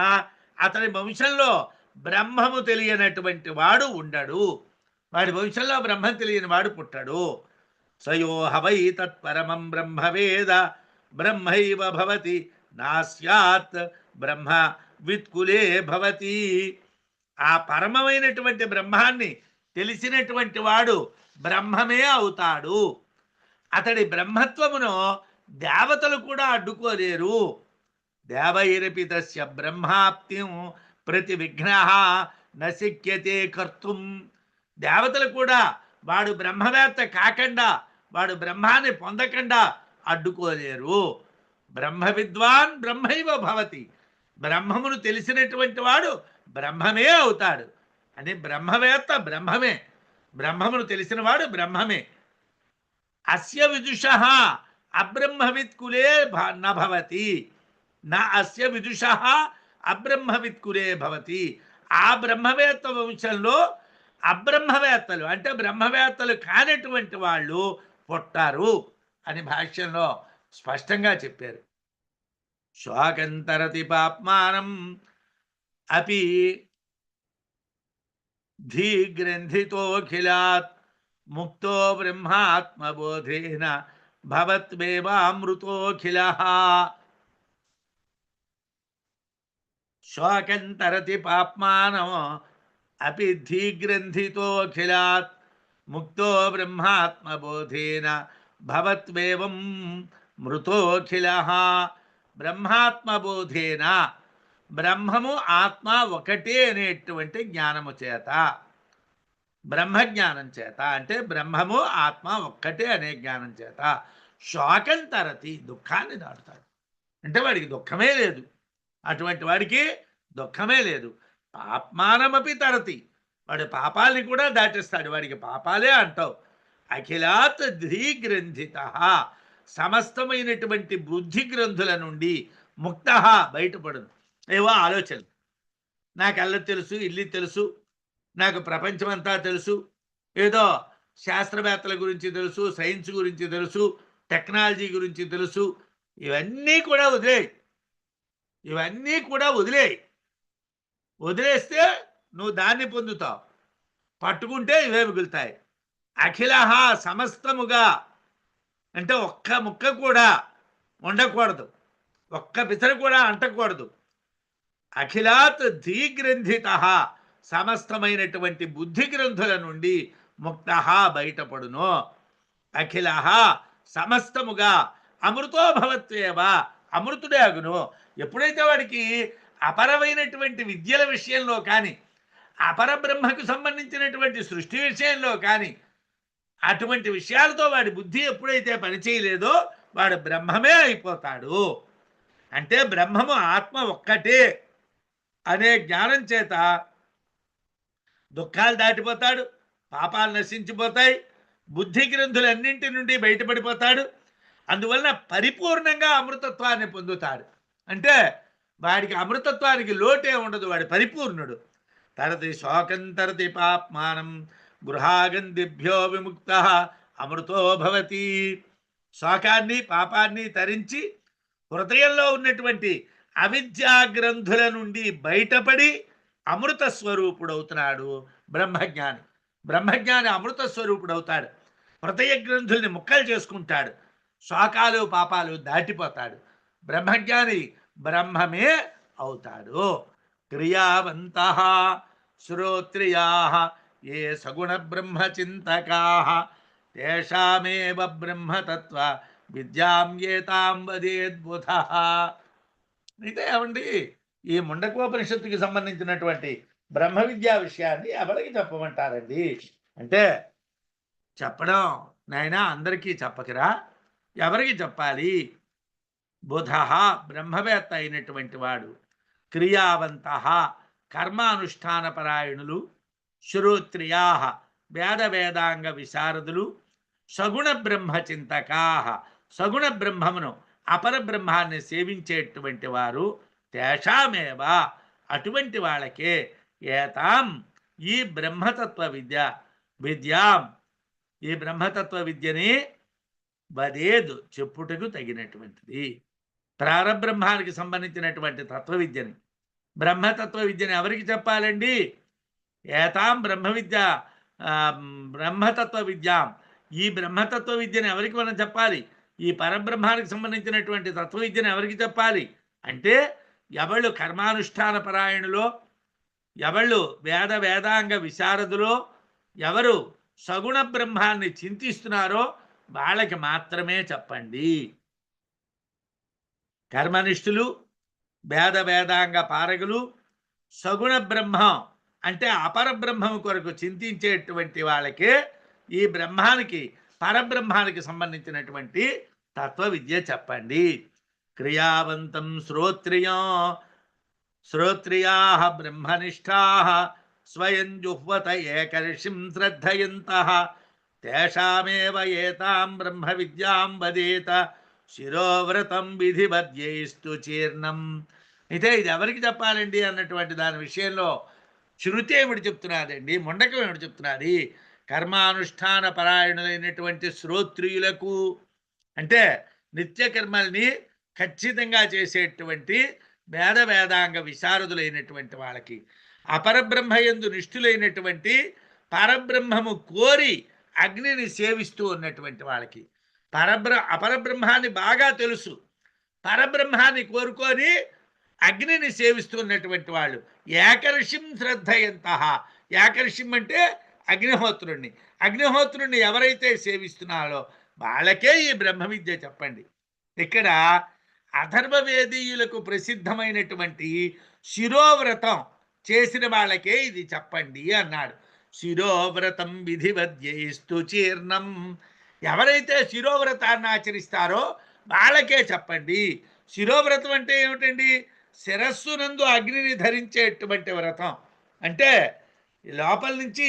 A: అతని వంశంలో బ్రహ్మము తెలియనటువంటి వాడు ఉండడు. వాడి వంశంలో బ్రహ్మం తెలియని వాడు పుట్టడు. సయోహ వై తత్పరమం బ్రహ్మవేద బ్రహ్మైవ భవతి నాస్యాత్ బ్రహ్మ విత్కులే భవతి. ఆ పరమమైనటువంటి బ్రహ్మాన్ని తెలిసినటువంటి వాడు బ్రహ్మమే అవుతాడు. అతడి బ్రహ్మత్వమును దేవతలు కూడా అడ్డుకోలేరు. దేవైరపి తస్య బ్రహ్మాప్తిం ప్రతి విఘ్న నశక్యతే కర్తుం. దేవతలు కూడా వాడు బ్రహ్మవేత్త కాకుండా, వాడు బ్రహ్మాన్ని పొందకుండా అడ్డుకోలేరు. బ్రహ్మ విద్వాన్ బ్రహ్మైవ భవతి, బ్రహ్మమును తెలిసినటువంటి వాడు బ్రహ్మమే అవుతాడు. అని బ్రహ్మవేత్త బ్రహ్మమే, బ్రహ్మమును తెలిసిన వాడు బ్రహ్మమే. అస్య విదుష అబ్రహ్మవిత్ కులే నభవతి, నా అస్య విదుష అబ్రహ్మవిత్ కులే భవతి. ఆ బ్రహ్మవేత్త వంశంలో అబ్రహ్మవేత్తలు అంటే బ్రహ్మవేత్తలు కానటువంటి వాళ్ళు పుట్టారు అని భాష్యంలో స్పష్టంగా చెప్పారు. శోకంతరతి పాప్మానం అపి ధీగ్రంథితోఖిలాత్ ముక్తో బ్రహ్మాత్మబోధేన భవత్మేవామృతోఖిలః. శోకంతరతి పాప్మానం అపి ధీగ్రంథితోఖిలాత్ ముక్తో బ్రహ్మాత్మబోధేన భవత్వేవం మృతోఖిలః. బ్రహ్మాత్మబోధేన, బ్రహ్మము ఆత్మ ఒకటే అనేటువంటి జ్ఞానము చేత, బ్రహ్మజ్ఞానం చేత అంటే బ్రహ్మము ఆత్మ ఒక్కటే అనే జ్ఞానం చేత శోకం తరతి, దుఃఖాన్ని దాటుతాడు. అంటే వాడికి దుఃఖమే లేదు, అటువంటి వాడికి దుఃఖమే లేదు. పాప్మానమపి తరతి, వాడి పాపాలని కూడా దాటిస్తాడు, వాడికి పాపాలే అంటావు. అఖిలాత్ ధీగ్రంథిత, సమస్తమైనటువంటి బుద్ధి గ్రంథుల నుండి ముక్త, బయటపడును. ఏవో ఆలోచనలు, నాకు అల్ల తెలుసు, ఇల్లు తెలుసు, నాకు ప్రపంచమంతా తెలుసు, ఏదో శాస్త్రవేత్తల గురించి తెలుసు, సైన్స్ గురించి తెలుసు, టెక్నాలజీ గురించి తెలుసు, ఇవన్నీ కూడా వదిలేయి, ఇవన్నీ కూడా వదిలేస్తే నువ్వు దాన్ని పొందుతావు, పట్టుకుంటే ఇవే మిగులుతాయి. అఖిల, సమస్తముగా అంటే ఒక్క ముక్క కూడా ఉండకూడదు, ఒక్క పిసరు కూడా అంటకూడదు. అఖిలాత్ ధీగ్రంథిత, సమస్తమైనటువంటి బుద్ధి గ్రంథుల నుండి ముక్త, బయటపడును. అఖిల, సమస్తముగా అమృతో భవత్వేవ, అమృతుడే అగును. ఎప్పుడైతే వాడికి అపరమైనటువంటి విద్యల విషయంలో కానీ, అపరబ్రహ్మకు సంబంధించినటువంటి సృష్టి విషయంలో కానీ, అటువంటి విషయాలతో వాడి బుద్ధి ఎప్పుడైతే పనిచేయలేదో వాడు బ్రహ్మమే అయిపోతాడు. అంటే బ్రహ్మము ఆత్మ ఒక్కటే అనే జ్ఞానం చేత దుఃఖాలు దాటిపోతాడు, పాపాలు నశించిపోతాయి, బుద్ధి గ్రంథులన్నింటి నుండి బయటపడిపోతాడు. అందువలన పరిపూర్ణంగా అమృతత్వాన్ని పొందుతాడు. అంటే వాడికి అమృతత్వానికి లోటే ఉండదు, వాడి పరిపూర్ణుడు. తరతి శోకం తరతి పాప్మానం గృహాగంధిభ్యో విముక్త అమృతో భవతి. శోకాన్ని పాపాన్ని తరించి హృదయంలో ఉన్నటువంటి అవిద్యా గ్రంథుల నుండి బయటపడి అమృత స్వరూపుడవుతున్నాడు బ్రహ్మజ్ఞాని. బ్రహ్మజ్ఞాని అమృత స్వరూపుడవుతాడు, హృదయ గ్రంథుల్ని ముక్కలు చేసుకుంటాడు, శోకాలు పాపాలు దాటిపోతాడు. బ్రహ్మజ్ఞాని బ్రహ్మమే అవుతాడు. క్రియావంత శ్రోత్రియా ఏ సగుణ బ్రహ్మచింతకా తేషామేవ బ్రహ్మతత్వ విద్యాం ఏతాం వదేద్బుధ. అయితే ఏమండి, ఈ ముండకోపనిషత్తుకి సంబంధించినటువంటి బ్రహ్మ విద్యా విషయాన్ని ఎవరికి చెప్పమంటారండి అంటే, చెప్పడం నాయనా అందరికీ చెప్పకరా, ఎవరికి చెప్పాలి? బుధ, బ్రహ్మవేత్త అయినటువంటి వాడు, క్రియావంత, కర్మానుష్ఠానపరాయణులు, శ్రోత్రియా, వేద వేదాంగ విశారదులు, సగుణ బ్రహ్మచింతకా, సగుణ బ్రహ్మమును అపరబ్రహ్మాన్ని సేవించేటువంటి వారు, తేషామేవ, అటువంటి వాళ్ళకే, ఏతాం, ఈ బ్రహ్మతత్వ విద్యాం, ఈ బ్రహ్మతత్వ విద్యని వదేదు, చెప్పుటకు తగినటువంటిది. ప్రారబ్రహ్మానికి సంబంధించినటువంటి తత్వ విద్యని, బ్రహ్మతత్వ విద్యని ఎవరికి చెప్పాలండి? ఏతాం బ్రహ్మతత్వ విద్యాం, ఈ బ్రహ్మతత్వ విద్యను ఎవరికి మనం చెప్పాలి? ఈ పరబ్రహ్మానికి సంబంధించినటువంటి తత్వ విద్యను ఎవరికి చెప్పాలి అంటే, ఎవళ్ళు కర్మానుష్ఠాన పరాయణులో, ఎవళ్ళు వేద వేదాంగ విశారదులో, ఎవరు సగుణ బ్రహ్మాన్ని చింతిస్తున్నారో వాళ్ళకి మాత్రమే చెప్పండి. కర్మనిష్ఠులు, వేద వేదాంగ పారగులు, సగుణ బ్రహ్మం అంటే అపరబ్రహ్మం కొరకు చింతించేటువంటి వాళ్ళకే ఈ బ్రహ్మానికి, పరబ్రహ్మానికి సంబంధించినటువంటి తత్వ విద్య చెప్పండి. క్రియావంతం శ్రోత్రియా బ్రహ్మనిష్టా స్వయం జుహ్వత ఏకర్షిం శ్రద్ధయంతః తేషామేవ ఏతాం బ్రహ్మ విద్యాం వదేత శిరోవ్రతం విధివద్యైస్తు చీర్ణం. అయితే ఇది ఎవరికి చెప్పాలండి అన్నటువంటి దాని విషయంలో శృతి ఏమిటి చెప్తున్నదండి, ముండకం ఏమిటి చెప్తున్నది? కర్మానుష్ఠాన పరాయణులైనటువంటి శ్రోత్రియులకు, అంటే నిత్యకర్మల్ని ఖచ్చితంగా చేసేటువంటి వేద వేదాంగ విశారదులైనటువంటి వాళ్ళకి, అపరబ్రహ్మయందు నిష్ఠులైనటువంటి, పరబ్రహ్మము కోరి అగ్నిని సేవిస్తూ ఉన్నటువంటి వాళ్ళకి, అపరబ్రహ్మాన్ని బాగా తెలుసు, పరబ్రహ్మాన్ని కోరుకొని అగ్నిని సేవిస్తున్నటువంటి వాళ్ళు, ఏకర్షిం శ్రద్ధయంతః, ఏకర్షిం అంటే అగ్నిహోత్రుణ్ణి ఎవరైతే సేవిస్తున్నారో వాళ్ళకే ఈ బ్రహ్మ విద్య చెప్పండి. ఇక్కడ అథర్వవేదీయులకు ప్రసిద్ధమైనటువంటి శిరోవ్రతం చేసిన వాళ్ళకే ఇది చెప్పండి అన్నాడు. శిరోవ్రతం విధివద్యైస్తు చీర్ణం, ఎవరైతే శిరోవ్రతాన్ని ఆచరిస్తారో వాళ్ళకే చెప్పండి. శిరోవ్రతం అంటే ఏమిటండి? శిరస్సునందు అగ్నిని ధరించేటువంటి వ్రతం. అంటే లోపల నుంచి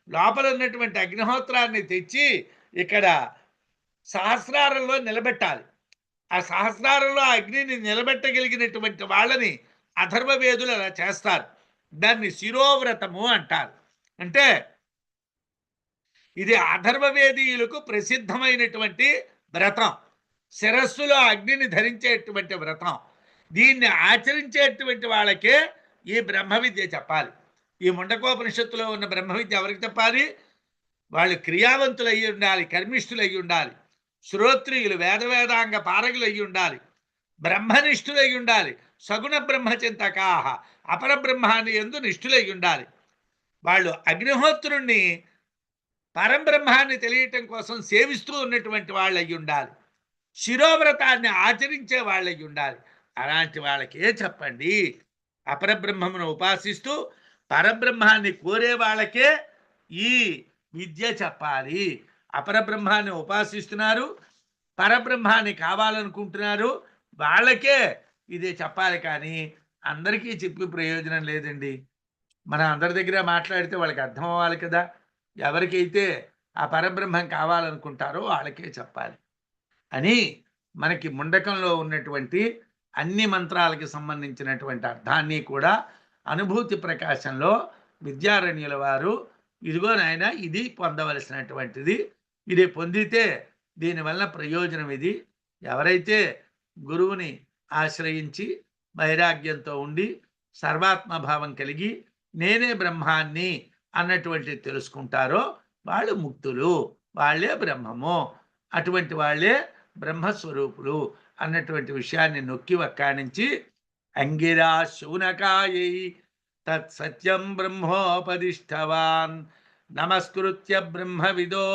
A: లోపల ఉన్నటువంటి అగ్నిహోత్రాన్ని తెచ్చి ఇక్కడ సహస్రారంలో నిలబెట్టాలి. ఆ సహస్రారంలో అగ్నిని నిలబెట్టగలిగినటువంటి వాళ్ళని అథర్వవేదులు అలా చేస్తారు. దాన్ని శిరోవ్రతము అంటారు. అంటే ఇది అథర్వవేదీయులకు ప్రసిద్ధమైనటువంటి వ్రతం. శిరస్సులో అగ్నిని ధరించేటువంటి వ్రతం. దీన్ని ఆచరించేటువంటి వాళ్ళకే ఈ బ్రహ్మ విద్య చెప్పాలి. ఈ ముండకోపనిషత్తులో ఉన్న బ్రహ్మ విద్య ఎవరికి చెప్పాలి? వాళ్ళు క్రియావంతులు అయ్యి ఉండాలి, కర్మిష్ఠులు అయ్యి ఉండాలి, శ్రోత్రియులు, వేదవేదాంగ పారగులు అయ్యి ఉండాలి, బ్రహ్మనిష్ఠులై ఉండాలి, సగుణ బ్రహ్మచింతకాహ అపరబ్రహ్మాన్ని ఎందు నిష్ఠులై ఉండాలి. వాళ్ళు అగ్నిహోత్రుణ్ణి పరంబ్రహ్మాన్ని తెలియటం కోసం సేవిస్తూ ఉన్నటువంటి వాళ్ళు అయ్యి ఉండాలి, శిరోవ్రతాన్ని ఆచరించే వాళ్ళు అయ్యి ఉండాలి. అలాంటి వాళ్ళకే చెప్పండి. అపరబ్రహ్మమును ఉపాసిస్తూ పరబ్రహ్మాన్ని కోరే వాళ్ళకే ఈ విద్య చెప్పాలి. అపరబ్రహ్మాన్ని ఉపాసిస్తున్నారు, పరబ్రహ్మాన్ని కావాలనుకుంటున్నారు, వాళ్ళకే ఇది చెప్పాలి. కానీ అందరికీ చెప్పి ప్రయోజనం లేదండి. మనం అందరి దగ్గర మాట్లాడితే వాళ్ళకి అర్థం అవ్వాలి కదా. ఎవరికైతే ఆ పరబ్రహ్మం కావాలనుకుంటారో వాళ్ళకే చెప్పాలి అని మనకి ముండకంలో ఉన్నటువంటి అన్ని మంత్రాలకి సంబంధించినటువంటి అర్థాన్ని కూడా అనుభూతి ప్రకాశంలో విద్యారణ్యుల వారు ఇదిగో నాయన ఇది పొందవలసినటువంటిది, ఇది పొందితే దీనివల్ల ప్రయోజనం ఇది. ఎవరైతే గురువుని ఆశ్రయించి వైరాగ్యంతో ఉండి సర్వాత్మభావం కలిగి నేనే బ్రహ్మాన్ని అన్నటువంటి తెలుసుకుంటారో వాళ్ళు ముక్తులు, వాళ్ళే బ్రహ్మము, అటువంటి వాళ్ళే బ్రహ్మస్వరూపులు అన్నటువంటి విషయాన్ని నొక్కి వక్కాణించి అంగిరా శూనకాయై తత్సత్యం బ్రహ్మోపదిష్టవాన్ నమస్కృత్య బ్రహ్మవిదో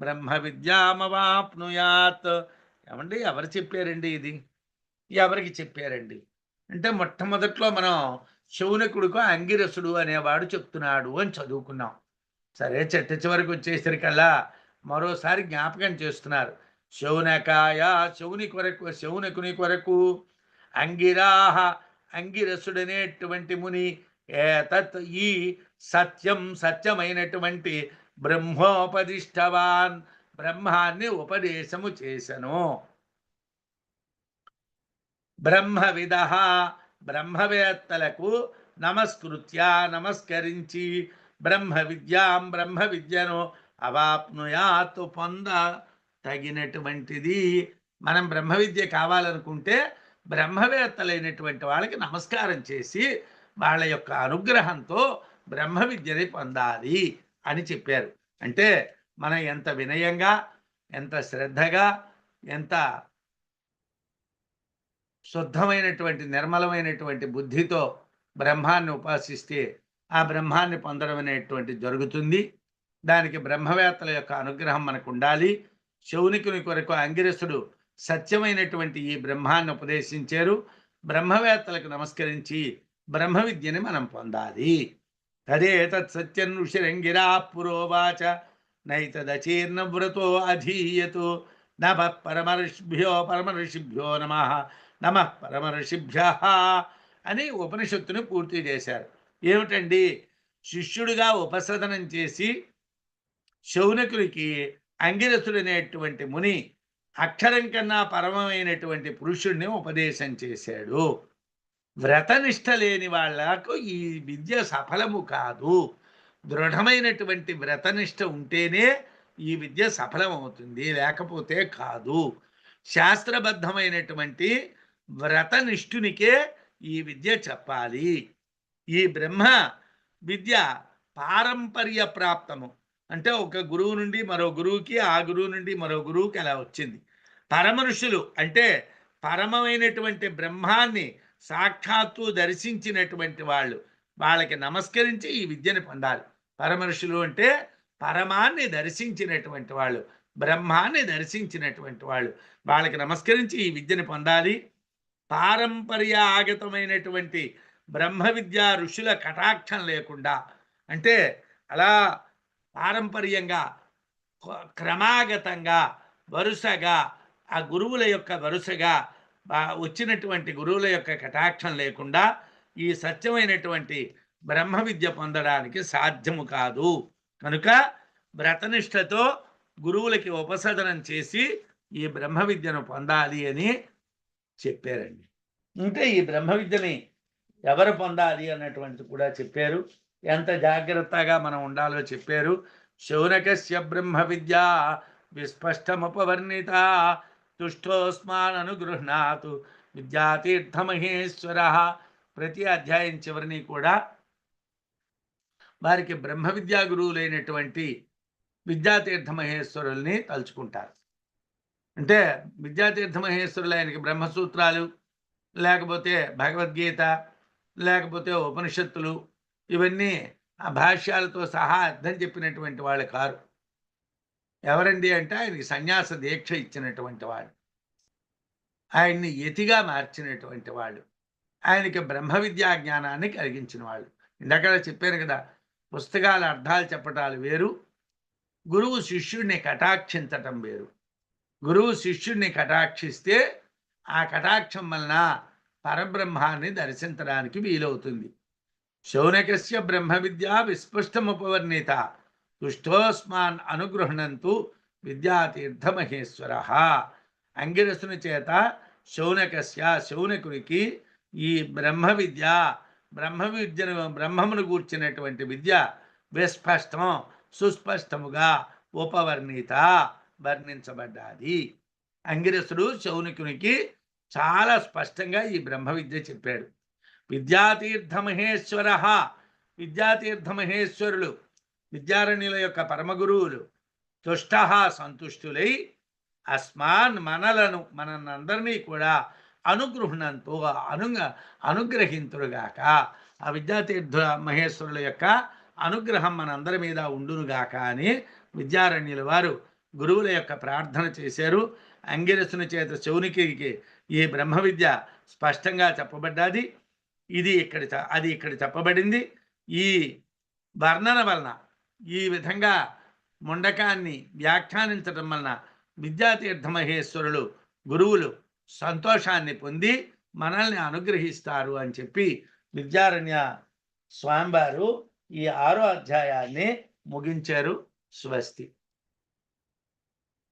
A: బ్రహ్మ విద్యామవాప్నుయాత్. ఏమండి ఎవరు చెప్పారండి ఇది? ఎవరికి చెప్పారండి అంటే మొట్టమొదట్లో మనం శౌనకుడికో అంగిరసుడు అనేవాడు చెప్తున్నాడు అని చదువుకున్నాం. సరే, చెట్ట చివరికి వచ్చేసరికల్లా మరోసారి జ్ఞాపకం చేస్తున్నారు. శౌనకాయ, శౌనకుని కొరకు అంగిరాహ, అంగిరసుడనేటువంటి ముని ఏతత్ ఈ సత్యం, సత్యమైనటువంటి బ్రహ్మోపదిష్టవాన్, బ్రహ్మాన్ని ఉపదేశము చేసను. బ్రహ్మవిద, బ్రహ్మవేత్తలకు నమస్కృత్య, నమస్కరించి బ్రహ్మ విద్యాం, బ్రహ్మ విద్యను అవాప్నుయాత్, పొంద తగినటువంటిది. మనం బ్రహ్మ విద్య కావాలనుకుంటే బ్రహ్మవేత్తలైనటువంటి వాళ్ళకి నమస్కారం చేసి వాళ్ళ యొక్క అనుగ్రహంతో బ్రహ్మ విద్యని పొందాలి అని చెప్పారు. అంటే మనం ఎంత వినయంగా, ఎంత శ్రద్ధగా, ఎంత శుద్ధమైనటువంటి నిర్మలమైనటువంటి బుద్ధితో బ్రహ్మాన్ని ఉపాసిస్తే ఆ బ్రహ్మాన్ని పొందడం అనేటువంటి జరుగుతుంది. దానికి బ్రహ్మవేత్తల యొక్క అనుగ్రహం మనకు ఉండాలి. శౌనికుని కొరకు అంగిరసుడు సత్యమైనటువంటి ఈ బ్రహ్మాన్ని ఉపదేశించారు. బ్రహ్మవేత్తలకు నమస్కరించి బ్రహ్మ విద్యని మనం పొందాలి. తదే తత్సత్యం ఋషిరంగిరా పురోవాచ నైతదచీర్ణ వ్రతో అధీయతు నమ పరమర్షిభ్యో నమః నమః పరమర్షిభ్య అని ఉపనిషత్తుని పూర్తి చేశారు. ఏమిటండి? శిష్యుడిగా ఉపసదనం చేసి శౌనకుడికి అంగిరసుడనేటువంటి ముని అక్షరం కన్నా పరమమైనటువంటి పురుషుడిని ఉపదేశం చేశాడు. వ్రతనిష్ట లేని వాళ్లకు ఈ విద్య సఫలము కాదు. దృఢమైనటువంటి వ్రతనిష్ట ఉంటేనే ఈ విద్య సఫలమవుతుంది, లేకపోతే కాదు. శాస్త్రబద్ధమైనటువంటి వ్రతనిష్ఠునికే ఈ విద్య చెప్పాలి. ఈ బ్రహ్మ విద్య పారంపర్య ప్రాప్తము, అంటే ఒక గురువు నుండి మరో గురువుకి, ఆ గురువు నుండి మరో గురువుకి అలా వచ్చింది. పరమఋషులు అంటే పరమమైనటువంటి బ్రహ్మాన్ని సాక్షాత్తు దర్శించినటువంటి వాళ్ళు, వాళ్ళకి నమస్కరించి ఈ విద్యను పొందాలి. పరమఋషులు అంటే పరమాన్ని దర్శించినటువంటి వాళ్ళు, బ్రహ్మాన్ని దర్శించినటువంటి వాళ్ళు, వాళ్ళకి నమస్కరించి ఈ విద్యను పొందాలి. పారంపర్య ఆగతమైనటువంటి బ్రహ్మ విద్యా ఋషుల కటాక్షం లేకుండా, అంటే అలా పారంపర్యంగా క్రమాగతంగా వరుసగా ఆ గురువుల యొక్క వరుసగా వచ్చినటువంటి గురువుల యొక్క కటాక్షం లేకుండా ఈ సత్యమైనటువంటి బ్రహ్మ విద్య పొందడానికి సాధ్యము కాదు. కనుక వ్రతనిష్టతో గురువులకి ఉపసదనం చేసి ఈ బ్రహ్మ విద్యను పొందాలి అని చెప్పారండి. ఇంకా ఈ బ్రహ్మ విద్యని ఎవరు పొందాలి అన్నటువంటిది కూడా చెప్పారు. ఎంత జాగ్రత్తగా మనం ఉండాలో చెప్పారు. శౌనకస్య బ్రహ్మ విద్య విస్పష్టముపవర్ణిత తుష్టోస్మాన్ అనుగృహ్ణాతు విద్యాతీర్థమహేశ్వర. ప్రతి అధ్యాయం చివరిని కూడా వారికి బ్రహ్మ విద్యా గురువులైనటువంటి విద్యాతీర్థ మహేశ్వరుల్ని తలుచుకుంటారు. అంటే విద్యాతీర్థ మహేశ్వరులు ఆయనకి బ్రహ్మసూత్రాలు, లేకపోతే భగవద్గీత, లేకపోతే ఉపనిషత్తులు, ఇవన్నీ ఆ భాష్యాలతో సహా అర్థం చెప్పినటువంటి వాళ్ళు కారు. ఎవరండి అంటే ఆయనకి సన్యాస దీక్ష ఇచ్చినటువంటి వాళ్ళు, ఆయన్ని యతిగా మార్చినటువంటి వాళ్ళు, ఆయనకి బ్రహ్మ విద్యా జ్ఞానాన్ని కలిగించిన వాళ్ళు. ఇందాక చెప్పాను కదా, పుస్తకాల అర్థాలు చెప్పటాలు వేరు, గురువు శిష్యుడిని కటాక్షించటం వేరు. గురువు శిష్యుడిని కటాక్షిస్తే ఆ కటాక్షం వలన పరబ్రహ్మాన్ని దర్శించడానికి వీలవుతుంది. శౌనకస్య బ్రహ్మ విద్య విస్పష్టముపవర్ణిత తుష్టోస్మాన్ అనుగృహణంతు విద్యాతీర్థమహేశ్వర. అంగిరసుని చేత శౌనకునికి ఈ బ్రహ్మ విద్యను బ్రహ్మమును గూర్చినటువంటి విద్య విస్పష్టం, సుస్పష్టముగా ఉపవర్ణిత, వర్ణించబడ్డాది. అంగిరసుడు శౌనకునికి చాలా స్పష్టంగా ఈ బ్రహ్మ విద్య చెప్పాడు. విద్యాతీర్థమహేశ్వర, విద్యాతీర్థమహేశ్వరులు విద్యారణ్యుల యొక్క పరమగురువులు తుష్ట సంతుష్టులై అస్మాన్ మనందరినీ కూడా అనుగృహణంతో అనుగ్రహింతురుగాక. ఆ విద్యాతీర్థ మహేశ్వరుల యొక్క అనుగ్రహం మనందరి మీద ఉండునుగాక అని విద్యారణ్యుల వారు గురువుల యొక్క ప్రార్థన చేశారు. అంగిరసుని చేత శౌనకునికి ఈ బ్రహ్మ విద్య స్పష్టంగా చెప్పబడ్డాది. అది ఇక్కడ చెప్పబడింది. ఈ వర్ణన వలన, ఈ విధంగా ముండకాన్ని వ్యాఖ్యానించడం వలన విద్యాతీర్థ మహేశ్వరులు గురువులు సంతోషాన్ని పొంది మనల్ని అనుగ్రహిస్తారు అని చెప్పి విద్యారణ్య స్వామివారు ఈ 6వ అధ్యాయాన్ని ముగించారు. స్వస్తి.